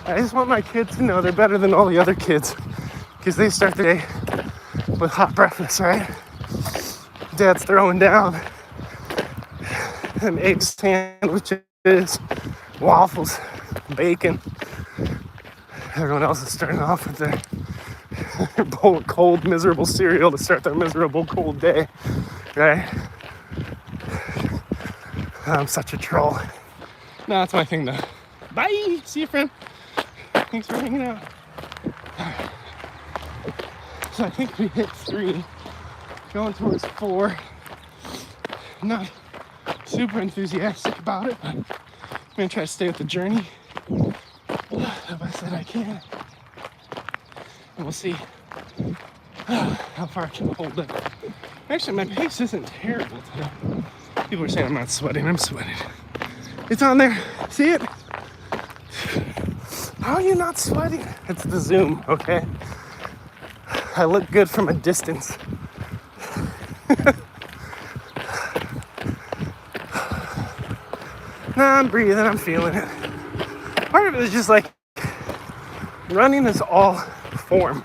I just want my kids to know they're better than all the other kids because they start their day with hot breakfast, right? Dad's throwing down them egg sandwiches, waffles, bacon. Everyone else is starting off with their bowl of cold, miserable cereal to start their miserable, cold day, right? I'm such a troll. No, that's my thing though. Bye! See you, friend. Thanks for hanging out. So I think we hit 3, going towards 4. Not super enthusiastic about it, but I'm gonna try to stay with the journey the best that I can. And we'll see how far I can hold it. Actually, my pace isn't terrible today. People are saying I'm not sweating. I'm sweating. It's on there. See it? How are you not sweating? It's the zoom, okay? I look good from a distance. Nah, I'm breathing. I'm feeling it. Part of it is just like running is all form.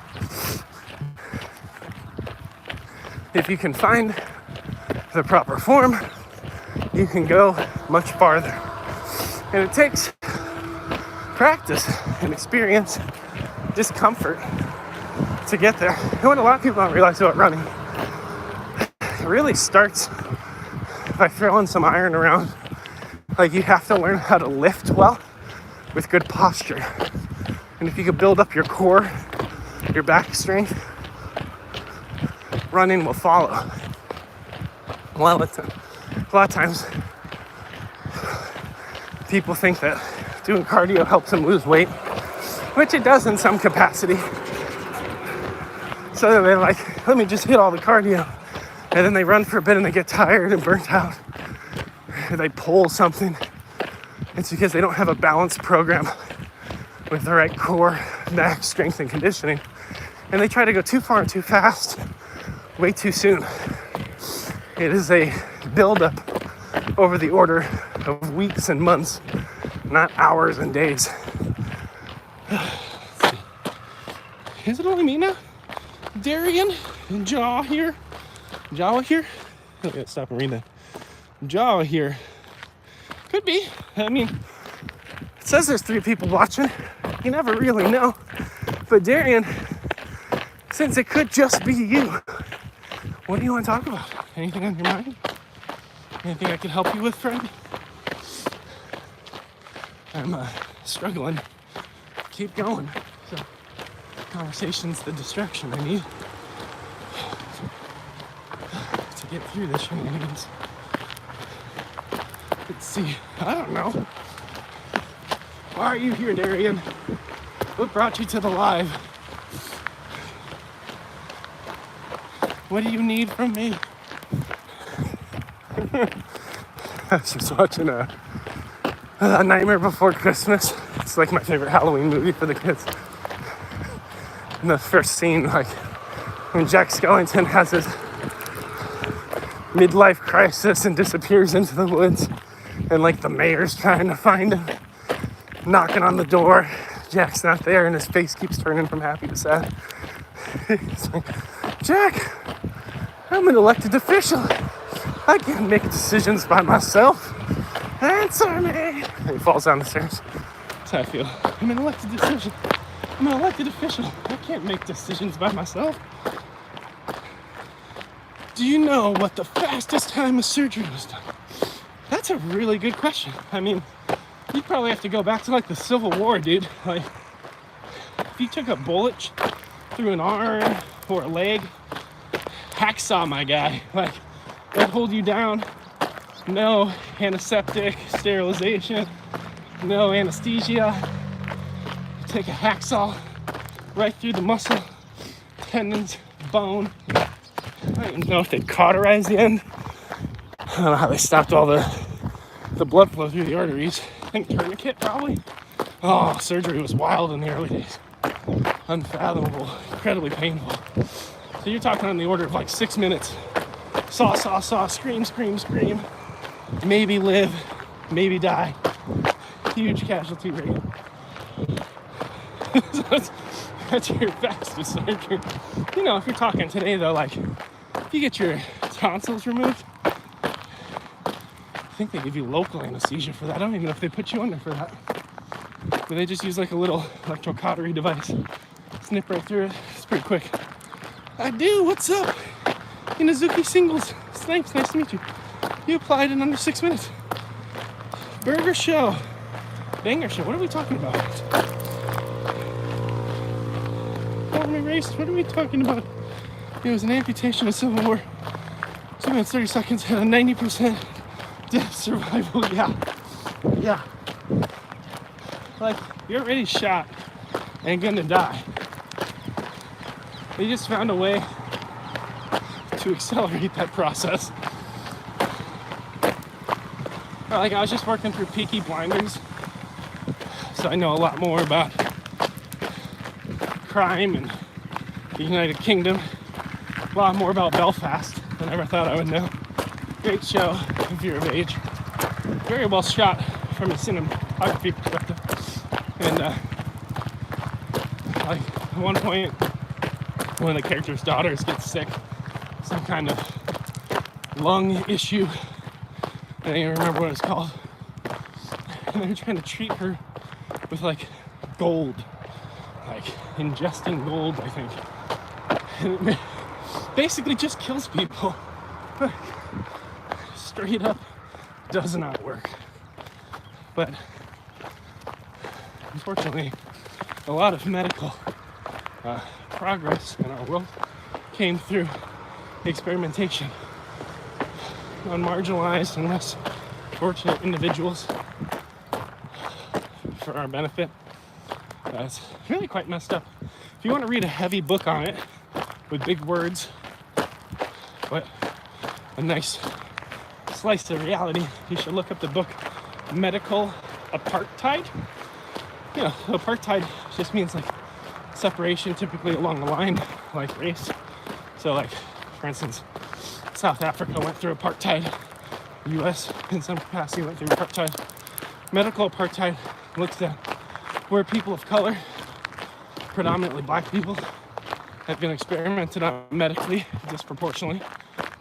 If you can find the proper form, you can go much farther. And it takes practice and experience, discomfort to get there. And what a lot of people don't realize about running, it really starts by throwing some iron around. Like you have to learn how to lift well with good posture. And if you can build up your core, your back strength, running will follow. Well, it's a lot of times people think that doing cardio helps them lose weight, which it does in some capacity. So they're like, let me just hit all the cardio. And then they run for a bit and they get tired and burnt out. Or they pull something. It's because they don't have a balanced program with the right core, back strength, and conditioning. And they try to go too far and too fast, way too soon. It is a buildup over the order of weeks and months, not hours and days. Is it only me now? Darian and Jaw here. Jawa here? I gotta stop and read that. Jawa here. Could be. I mean, it says there's 3 people watching. You never really know. But Darian, since it could just be you, what do you want to talk about? Anything on your mind? Anything I can help you with, friend? I'm struggling. Keep going. So, conversation's the distraction I need to get through the shenanigans. Let's see. I don't know. Why are you here, Darian? What brought you to the live? What do you need from me? I was just watching a Nightmare Before Christmas. It's like my favorite Halloween movie for the kids. And the first scene, like when Jack Skellington has his midlife crisis and disappears into the woods, and like the mayor's trying to find him, knocking on the door. Jack's not there, and his face keeps turning from happy to sad. He's like, Jack, I'm an elected official. I can't make decisions by myself. Answer me. And he falls down the stairs. That's how I feel. I'm an elected official. I'm an elected official. I can't make decisions by myself. Do you know what the fastest time a surgery was done? That's a really good question. I mean, you'd probably have to go back to like the Civil War, dude. Like, if you took a bullet through an arm or a leg, hacksaw, my guy. Like, they'll hold you down. No antiseptic, sterilization, no anesthesia. You take a hacksaw right through the muscle, tendons, bone. I don't even know if they cauterized the end. I don't know how they stopped all the blood flow through the arteries. I think tourniquet probably. Oh, surgery was wild in the early days. Unfathomable, incredibly painful. So you're talking on the order of like 6 minutes. Saw, scream, scream, scream. Maybe live, maybe die. Huge casualty rate. So that's your fastest surgery. You know, if you're talking today though, like if you get your tonsils removed, I think they give you local anesthesia for that. I don't even know if they put you under for that. But they just use like a little electrocautery device. Snip right through it. It's pretty quick. I do. What's up? Inazuki Singles. Snipes, nice to meet you. You applied in under 6 minutes. Burger show. Banger show. What are we talking about? Form erased. What are we talking about? It was an amputation of Civil War. 2 minutes, 30 seconds, and a 90% death survival. Yeah. Like, you're already shot and gonna die. They just found a way to accelerate that process. Like, I was just working through Peaky Blinders, so I know a lot more about crime and the United Kingdom, a lot more about Belfast than I ever thought I would know. Great show if you're of age. Very well shot from a cinematography perspective. And like at one point, one of the characters' daughters gets sick, some kind of lung issue. I don't even remember what it's called. And they're trying to treat her with like gold, like ingesting gold, I think. And it basically just kills people. Straight up does not work. But unfortunately, a lot of medical progress in our world came through experimentation on marginalized and less fortunate individuals for our benefit. It's really quite messed up. If you want to read a heavy book on it with big words, but a nice slice of reality, you should look up the book Medical Apartheid. You know, apartheid just means like separation, typically along the line, like race. So like, for instance, South Africa went through apartheid. The US in some capacity went through apartheid. Medical apartheid looks at where people of color, predominantly black people, have been experimented on medically disproportionately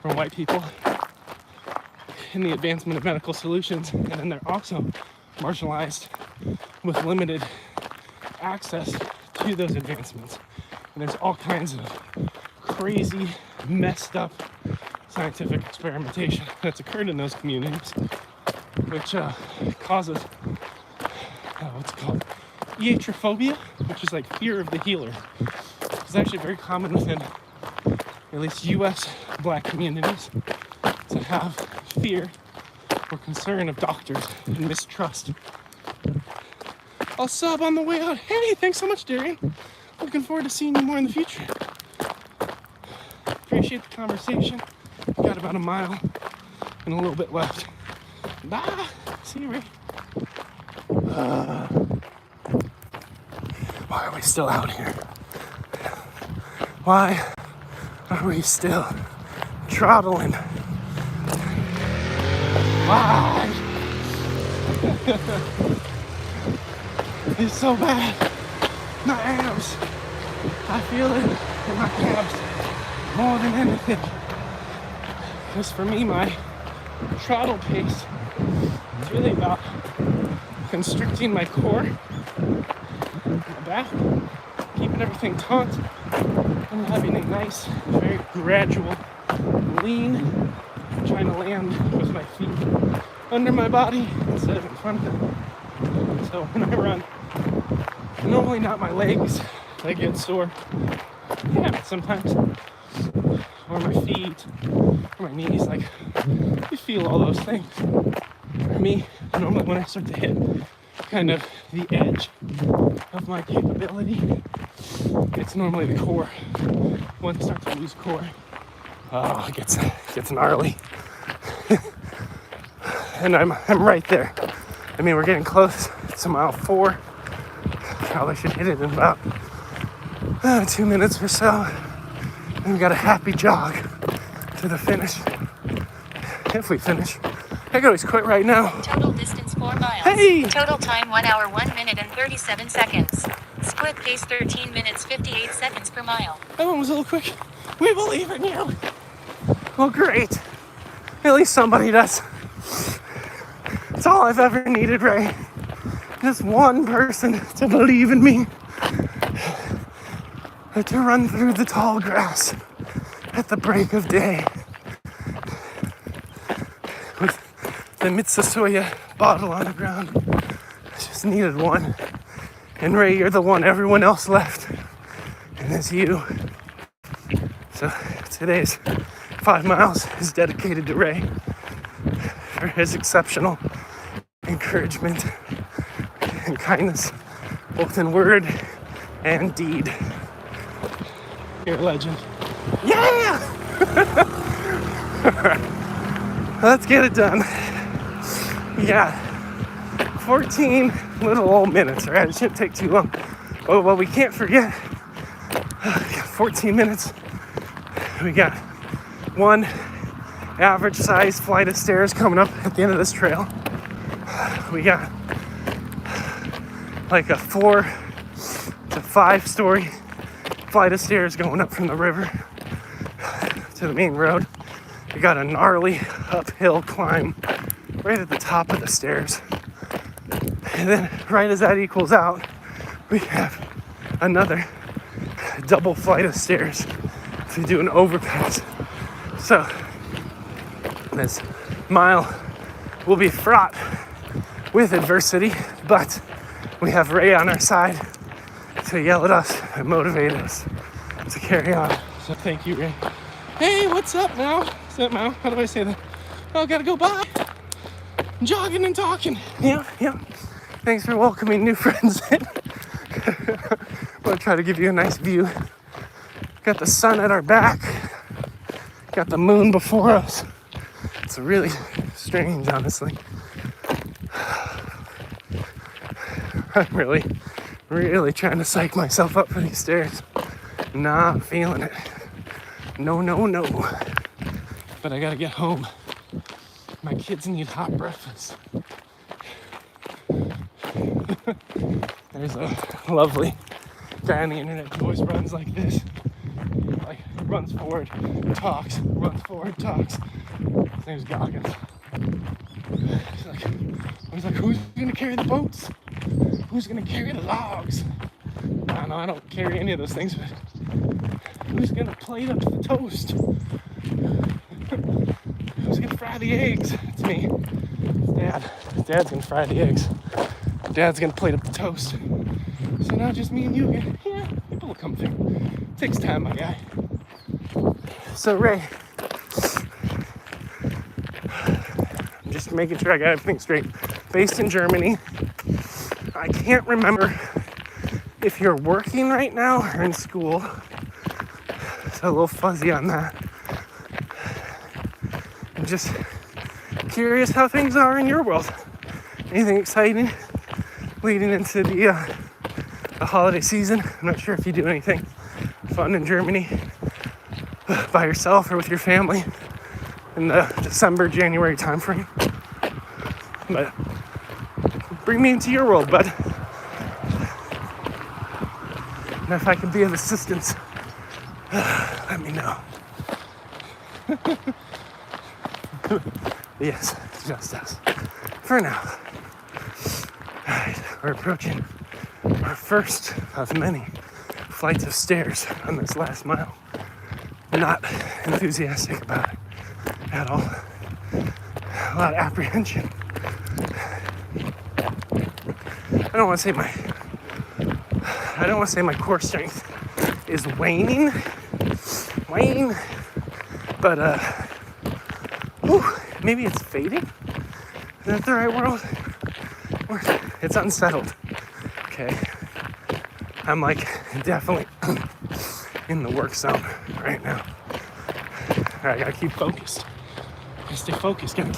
from white people in the advancement of medical solutions, and then they're also marginalized with limited access to those advancements. And there's all kinds of crazy, messed up scientific experimentation that's occurred in those communities, which causes what's called iatrophobia, which is like fear of the healer. It's actually very common within at least US black communities to have fear or concern of doctors and mistrust. I'll sub on the way out. Hey, thanks so much, Darian. Looking forward to seeing you more in the future. Appreciate the conversation. Got about a mile and a little bit left. Bye. See you, Ray. Why are we still out here? Why are we still trottling? Why? It's so bad. My abs. I feel it in my calves more than anything. Because for me, my trottle pace is really about constricting my core, my back, keeping everything taut, and having a nice, very gradual lean, trying to land with my feet under my body instead of in front of them. So when I run, normally not my legs that get sore, yeah, sometimes, or my feet, or my knees, like, you feel all those things. For me, normally when I start to hit kind of the edge of my capability, it's normally the core. Once I start to lose core, oh, it gets gnarly. And I'm right there. I mean, we're getting close to mile 4. Probably should hit it in about 2 minutes or so. And we got a happy jog to the finish. If we finish. I could always quit right now. Total distance 4 miles. Hey! Total time 1 hour 1 minute and 37 seconds. Split pace 13 minutes 58 seconds per mile. That one was a little quick. We believe in you. Well, great. At least somebody does. That's all I've ever needed, Ray. Just one person to believe in me. To run through the tall grass at the break of day. With the Mitsusoya bottle on the ground. I just needed one. And Ray, you're the one everyone else left. And it's you. So today's 5 miles is dedicated to Ray for his exceptional encouragement and kindness, both in word and deed. You're a legend. Yeah! Let's get it done. Yeah. 14 little old minutes, all right? It shouldn't take too long. Oh, well, we can't forget. We got 14 minutes. We got one average size flight of stairs coming up at the end of this trail. We got like a 4 to 5 story flight of stairs going up from the river to the main road. We got a gnarly uphill climb right at the top of the stairs. And then right as that equals out, we have another double flight of stairs to do an overpass. So this mile will be fraught with adversity, but we have Ray on our side to yell at us and motivate us to carry on. So thank you, Ray. Hey, what's up, Mal? What's up, Mal? How do I say that? Oh, gotta go by. Jogging and talking. Yeah. Thanks for welcoming new friends in. I'm gonna try to give you a nice view. Got the sun at our back. Got the moon before us. It's really strange, honestly. I'm really trying to psych myself up for these stairs. Not feeling it. No. But I gotta get home. My kids need hot breakfast. There's a lovely guy on the internet who always runs like this. Like, runs forward, talks. His name's Goggins. He's like, who's gonna carry the boats? Who's gonna carry the logs? No, I don't carry any of those things, but who's gonna plate up the toast? Who's gonna fry the eggs? It's me. Dad. Dad's gonna fry the eggs. Dad's gonna plate up the toast. So now just me and you again. Yeah, people will come through. It takes time, my guy. So Ray, I'm just making sure I got everything straight. Based in Germany. I can't remember if you're working right now or in school. So a little fuzzy on that. And just curious how things are in your world. Anything exciting leading into the holiday season? I'm not sure if you do anything fun in Germany by yourself or with your family in the December, January timeframe. But bring me into your world, bud. And if I can be of assistance, let me know. Yes, just us. For now. Alright, we're approaching our first of many flights of stairs on this last mile. Not enthusiastic about it at all. A lot of apprehension. I don't want to say my core strength is waning, but maybe it's fading. Is that the right word? It's unsettled. Okay, I'm like definitely in the work zone right now. All right, I gotta keep focused. Gotta stay focused. Gotta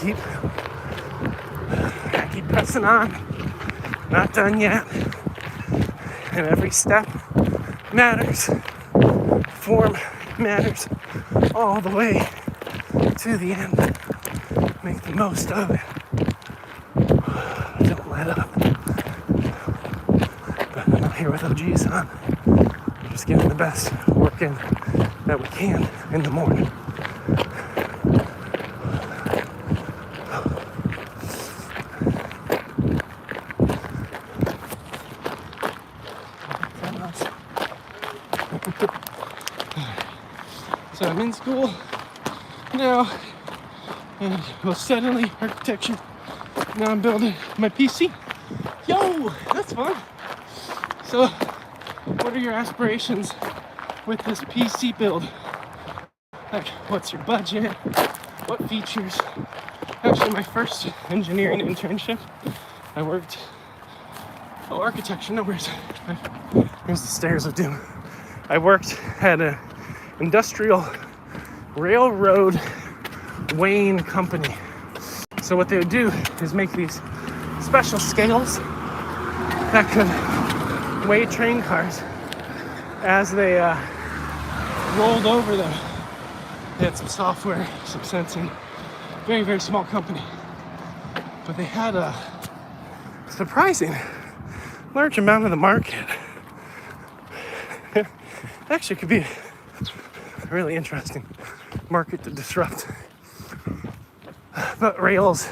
keep pressing on. Not done yet. And every step matters. Form matters all the way to the end. Make the most of it. Don't let up. But I'm out here with OGs on. Just getting the best work in that we can in the morning. So I'm in school now, and well, suddenly architecture. Now I'm building my PC. Yo, that's fun. So, what are your aspirations with this PC build? Like, what's your budget? What features? Actually, my first engineering internship, I worked. Oh, architecture. No, here's the stairs of doom. I worked at an industrial railroad weighing company. So what they would do is make these special scales that could weigh train cars as they rolled over them. They had some software, some sensing. Very, very small company. But they had a surprising large amount of the market. Actually, could be a really interesting market to disrupt. But rails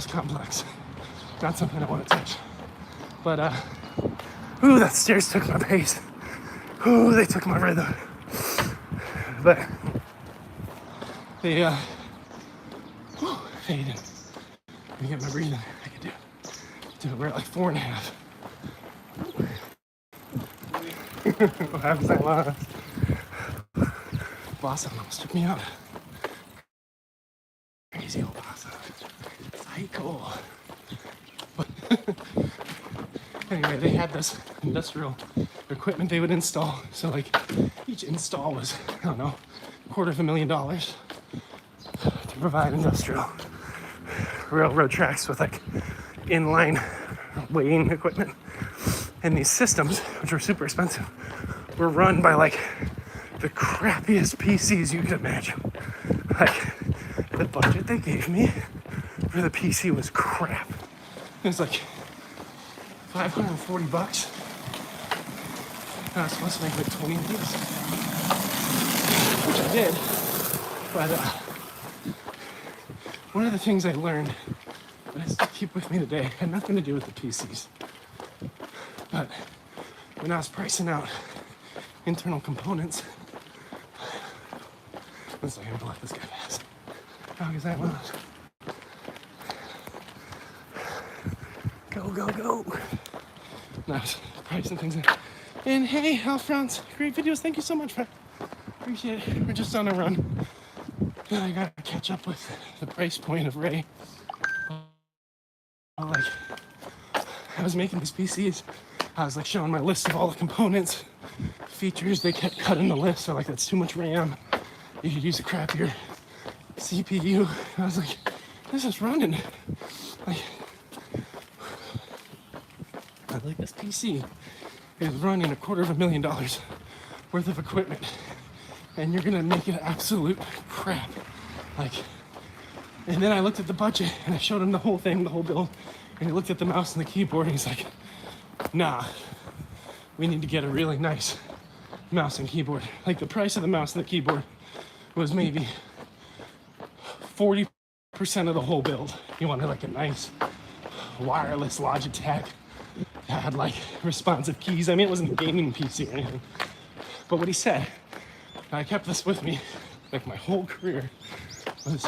complex. Not something I want to touch. But, that stairs took my pace. They took my rhythm. But they, faded. Let me get my breathing. I could do it. We're at like 4.5. What happens at last? Boss almost took me out. Crazy old boss. Psycho. Anyway, they had this industrial equipment they would install. So like each install was, I don't know, $250,000 to provide industrial railroad tracks with like inline weighing equipment. And these systems, which were super expensive, were run by like the crappiest PCs you could imagine. Like the budget they gave me for the PC was crap. It was like $540. And I was supposed to make like 20 of these, which I did. But one of the things I learned that I still keep with me today had nothing to do with the PCs. But when I was pricing out internal components, I was like, I'm gonna let this guy pass. How is that one? Go. And I was pricing things in. And hey, Alphonse, great videos. Thank you so much, man. Appreciate it. We're just on a run. Then I gotta catch up with the price point of Ray. Like, I was making these PCs. I was like showing my list of all the components, features. They kept cutting the list. So like, that's too much RAM. You could use a crappier CPU. I was like, this is running. Like this PC is running $250,000 worth of equipment, and you're gonna make it absolute crap. Like, and then I looked at the budget and I showed him the whole thing, the whole build, and he looked at the mouse and the keyboard and he's like, nah, we need to get a really nice mouse and keyboard. Like the price of the mouse and the keyboard was maybe 40% of the whole build. He wanted like a nice wireless Logitech that had like responsive keys. I mean, it wasn't a gaming PC or anything. But what he said, and I kept this with me like my whole career, was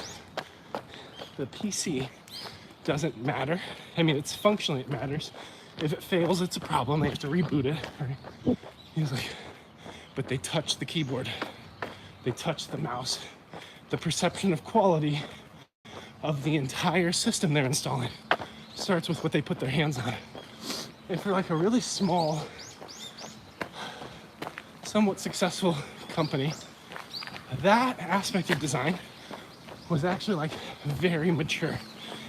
the PC doesn't matter. I mean, it's functionally it matters. If it fails, it's a problem. They have to reboot it. Right? He was like, but they touch the keyboard. They touch the mouse. The perception of quality of the entire system they're installing starts with what they put their hands on. And for like a really small, somewhat successful company, that aspect of design was actually like very mature.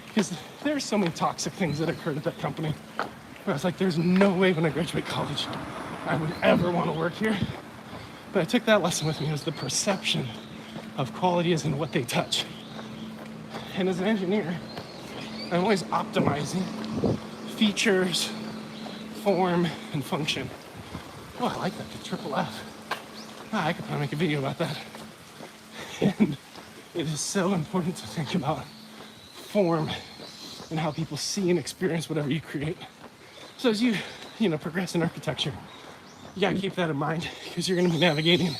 Because there's so many toxic things that occurred at that company where I was like, there's no way when I graduate college I would ever want to work here. But I took that lesson with me. It was the perception of quality is in what they touch. And as an engineer, I'm always optimizing features, form, and function. Oh, I like that, the triple F. I could probably make a video about that. And it is so important to think about form and how people see and experience whatever you create. So as you progress in architecture, you gotta keep that in mind because you're gonna be navigating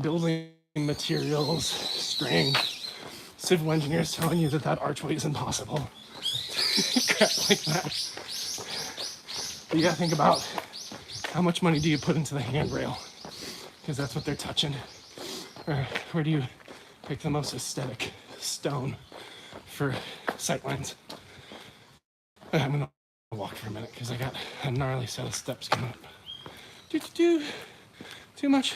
building materials, string, civil engineers telling you that that archway is impossible. Crap like that. But you gotta think about how much money do you put into the handrail, because that's what they're touching. Or where do you pick the most aesthetic stone for sightlines? I'm gonna walk for a minute because I got a gnarly set of steps coming up. Too much.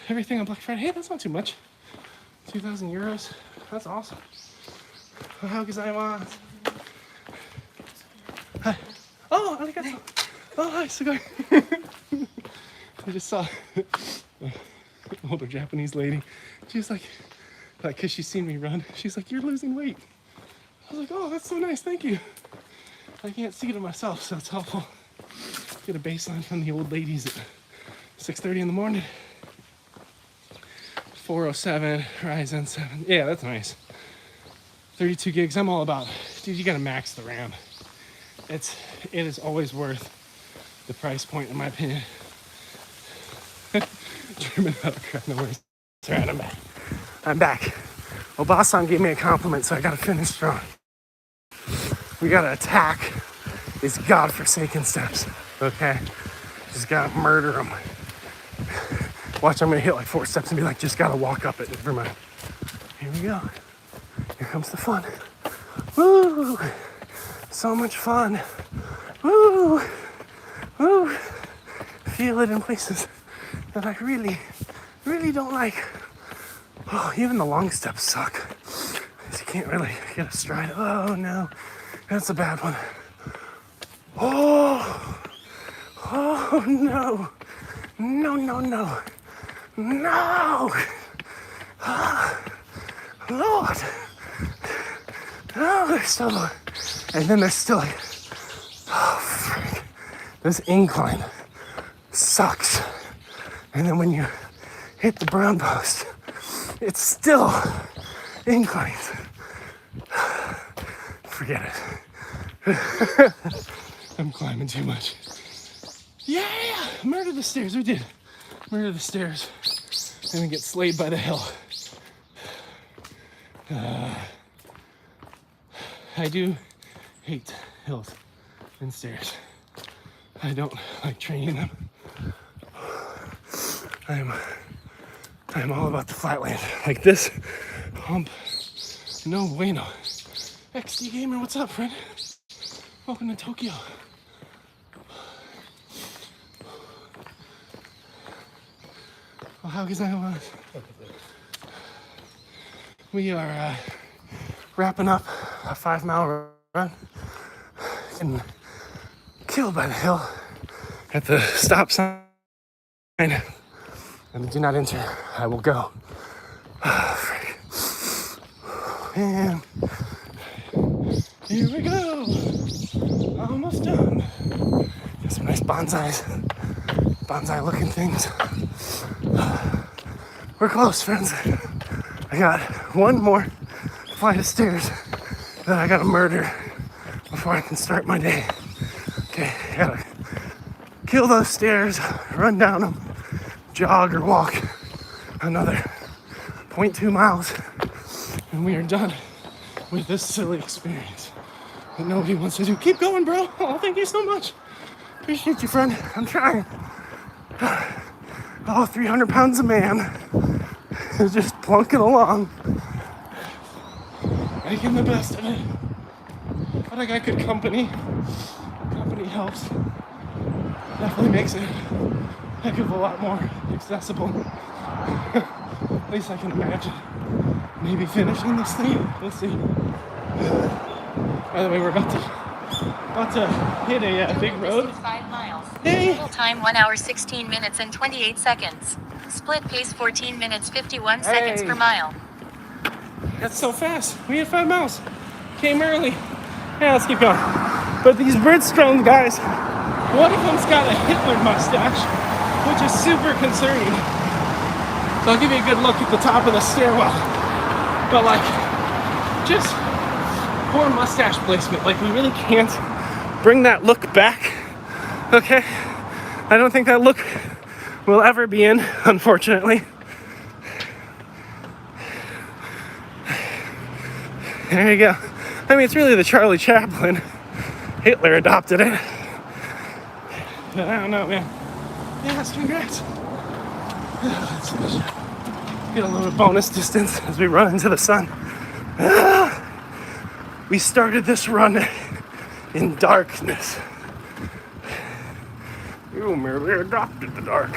Everything on Black Friday. Hey, that's not too much. 2,000 euros. That's awesome. How gozaimasu. Hi. Oh, arigato. Oh, hi, cigar. I just saw an older Japanese lady. She's like, because she's seen me run, she's like, you're losing weight. I was like, oh, that's so nice, thank you. I can't see it myself, so it's helpful. Get a baseline from the old ladies at 6:30 in the morning. 407, Ryzen 7. Yeah, that's nice. 32 gigs, I'm all about. Dude, you gotta max the RAM. It is always worth the price point, in my opinion. German autocrat, no worries. All right, I'm back. Obasan gave me a compliment, so I gotta finish strong. We gotta attack these godforsaken steps, okay? Just gotta murder them. Watch, I'm gonna hit like 4 steps and be like, just gotta walk up it. Never mind. Here we go. Here comes the fun. Woo! So much fun. Woo! Woo! Feel it in places that I really, really don't like. Oh, even the long steps suck. You can't really get a stride. Oh no, that's a bad one. Oh! Oh no! No, no, no. No! Lord! Oh, there's still, and then there's still like, oh, frick. This incline sucks. And then when you hit the brown post, it's still inclines. Forget it. I'm climbing too much. Yeah! Murder the stairs, we did. Murder the stairs. And then get slayed by the hill. I do hate hills and stairs. I don't like training them. I'm all about the flatland. Like this hump. No bueno. XD Gamer, what's up, friend? Welcome to Tokyo. Well, how gozaimasu? We are wrapping up a 5-mile run. Getting killed by the hill at the stop sign. And do not enter. I will go. And here we go. Almost done. Got some nice bonsai looking things. We're close, friends. I got one more flight of stairs that I gotta murder before I can start my day. Okay, I gotta kill those stairs, run down them, jog or walk another 0.2 miles, and we are done with this silly experience that nobody wants to do. Keep going, bro. Oh, thank you so much. Appreciate you, friend. I'm trying. Oh, 300 pounds a man is just plunking along, making the best of it. But I got good company. Company helps. Definitely makes it a heck of a lot more accessible. At least I can imagine maybe finishing this thing. We'll see. By the way, we're about to hit a big road. 5 miles. Hey! Total time 1 hour 16 minutes and 28 seconds. Split pace 14 minutes 51 seconds per mile. That's so fast. We hit 5 miles. Came early. Yeah, let's keep going. But these Bridgestone guys, one of them's got a Hitler mustache, which is super concerning. So I'll give you a good look at the top of the stairwell. But like, just poor mustache placement. Like, we really can't bring that look back. Okay? I don't think that look will ever be in, unfortunately. There you go. I mean, it's really the Charlie Chaplin. Hitler adopted it. But I don't know, man. Yes, congrats. Let's get a little bonus distance as we run into the sun. We started this run in darkness. You merely adopted the dark.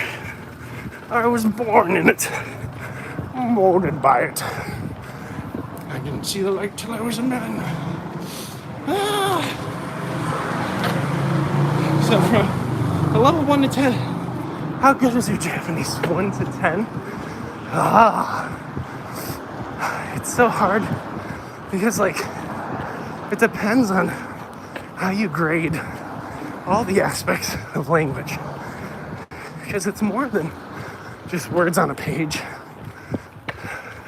I was born in it, molded by it. I didn't see the light till I was a man. So from a level 1 to 10, how good is your Japanese? 1 to 10? It's so hard because, like, it depends on how you grade all the aspects of language. Because it's more than just words on a page.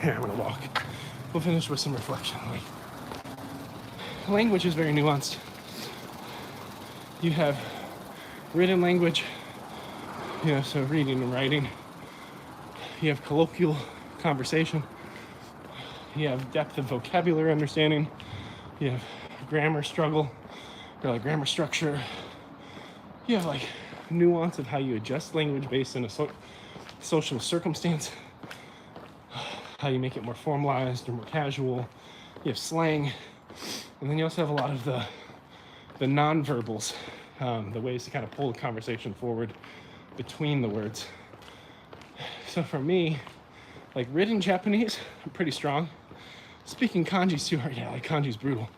Here, I'm gonna walk. We'll finish with some reflection. Like, language is very nuanced. You have written language, so reading and writing. You have colloquial conversation. You have depth of vocabulary understanding. You have grammar struggle, or like grammar structure. You have like nuance of how you adjust language based on a social circumstance. How you make it more formalized or more casual. You have slang. And then you also have a lot of the nonverbals, the ways to kind of pull the conversation forward between the words. So for me, like written Japanese, I'm pretty strong. Speaking kanji's too hard. Yeah, like kanji's brutal.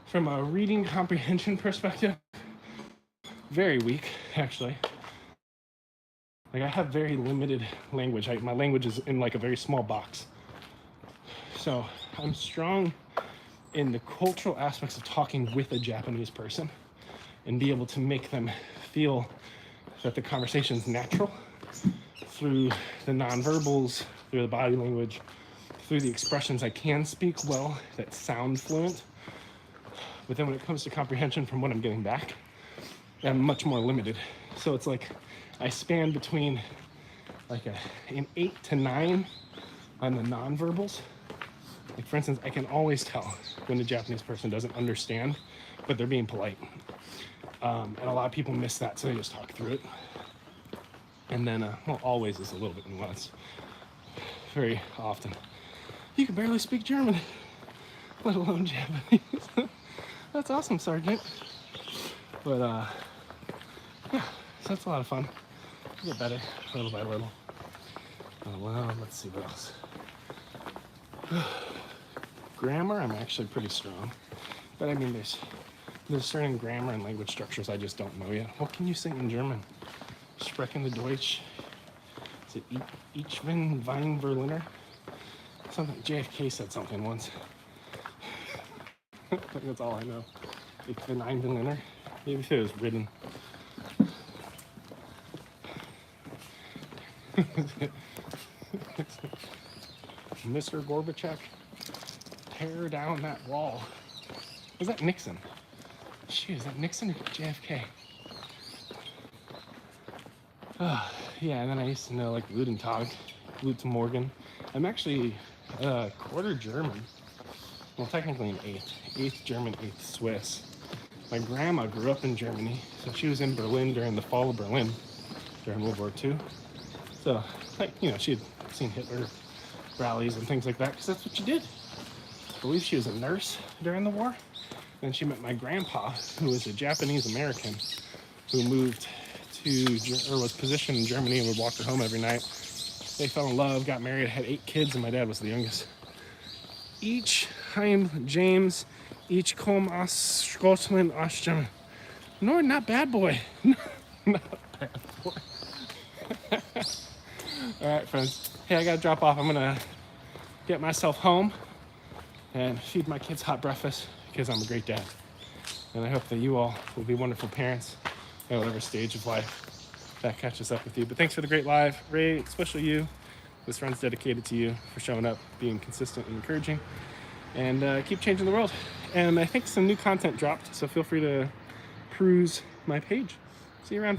From a reading comprehension perspective, very weak, actually. Like, I have very limited language. My language is in like a very small box. So I'm strong in the cultural aspects of talking with a Japanese person and be able to make them feel that the conversation is natural through the nonverbals, through the body language, through the expressions I can speak well that sound fluent. But then when it comes to comprehension from what I'm getting back, I'm much more limited. So it's like I span between like an 8 to 9 on the nonverbals. Like, for instance, I can always tell when a Japanese person doesn't understand, but they're being polite. And a lot of people miss that, so they just talk through it. And then, always is a little bit nuanced. Very often. You can barely speak German, let alone Japanese. That's awesome, Sergeant. But, yeah, so that's a lot of fun. Get better, little by little. Well, let's see what else. Grammar, I'm actually pretty strong. But I mean, there's certain grammar and language structures I just don't know yet. What can you sing in German? Sprechen the Deutsch? Is it Ich bin Wein Berliner? Something, JFK said something once. I think that's all I know. Ich bin ein Berliner. Maybe if it was written. Mr. Gorbachev, tear down that wall. Was that Nixon? Shoot, is that Nixon or JFK? Yeah, and then I used to know like Guten Tag, Guten Morgen. I'm actually quarter German. Well, technically an eighth German, eighth Swiss. My grandma grew up in Germany, so she was in Berlin during the fall of Berlin during World War II. So, like, you know, she had seen Hitler rallies and things like that, because that's what she did. I believe she was a nurse during the war. Then she met my grandpa, who was a Japanese American, who moved to, or was positioned in Germany and would walk her home every night. They fell in love, got married, had 8 kids, and my dad was the youngest. Each Heim James, each come aus Scotland, aus Germany. No, not bad boy. Not bad boy. All right, friends. Hey, I gotta drop off. I'm gonna get myself home and feed my kids hot breakfast because I'm a great dad. And I hope that you all will be wonderful parents at whatever stage of life that catches up with you. But thanks for the great live. Ray, especially you. This run's dedicated to you for showing up, being consistent and encouraging, and keep changing the world. And I think some new content dropped, so feel free to peruse my page. See you around.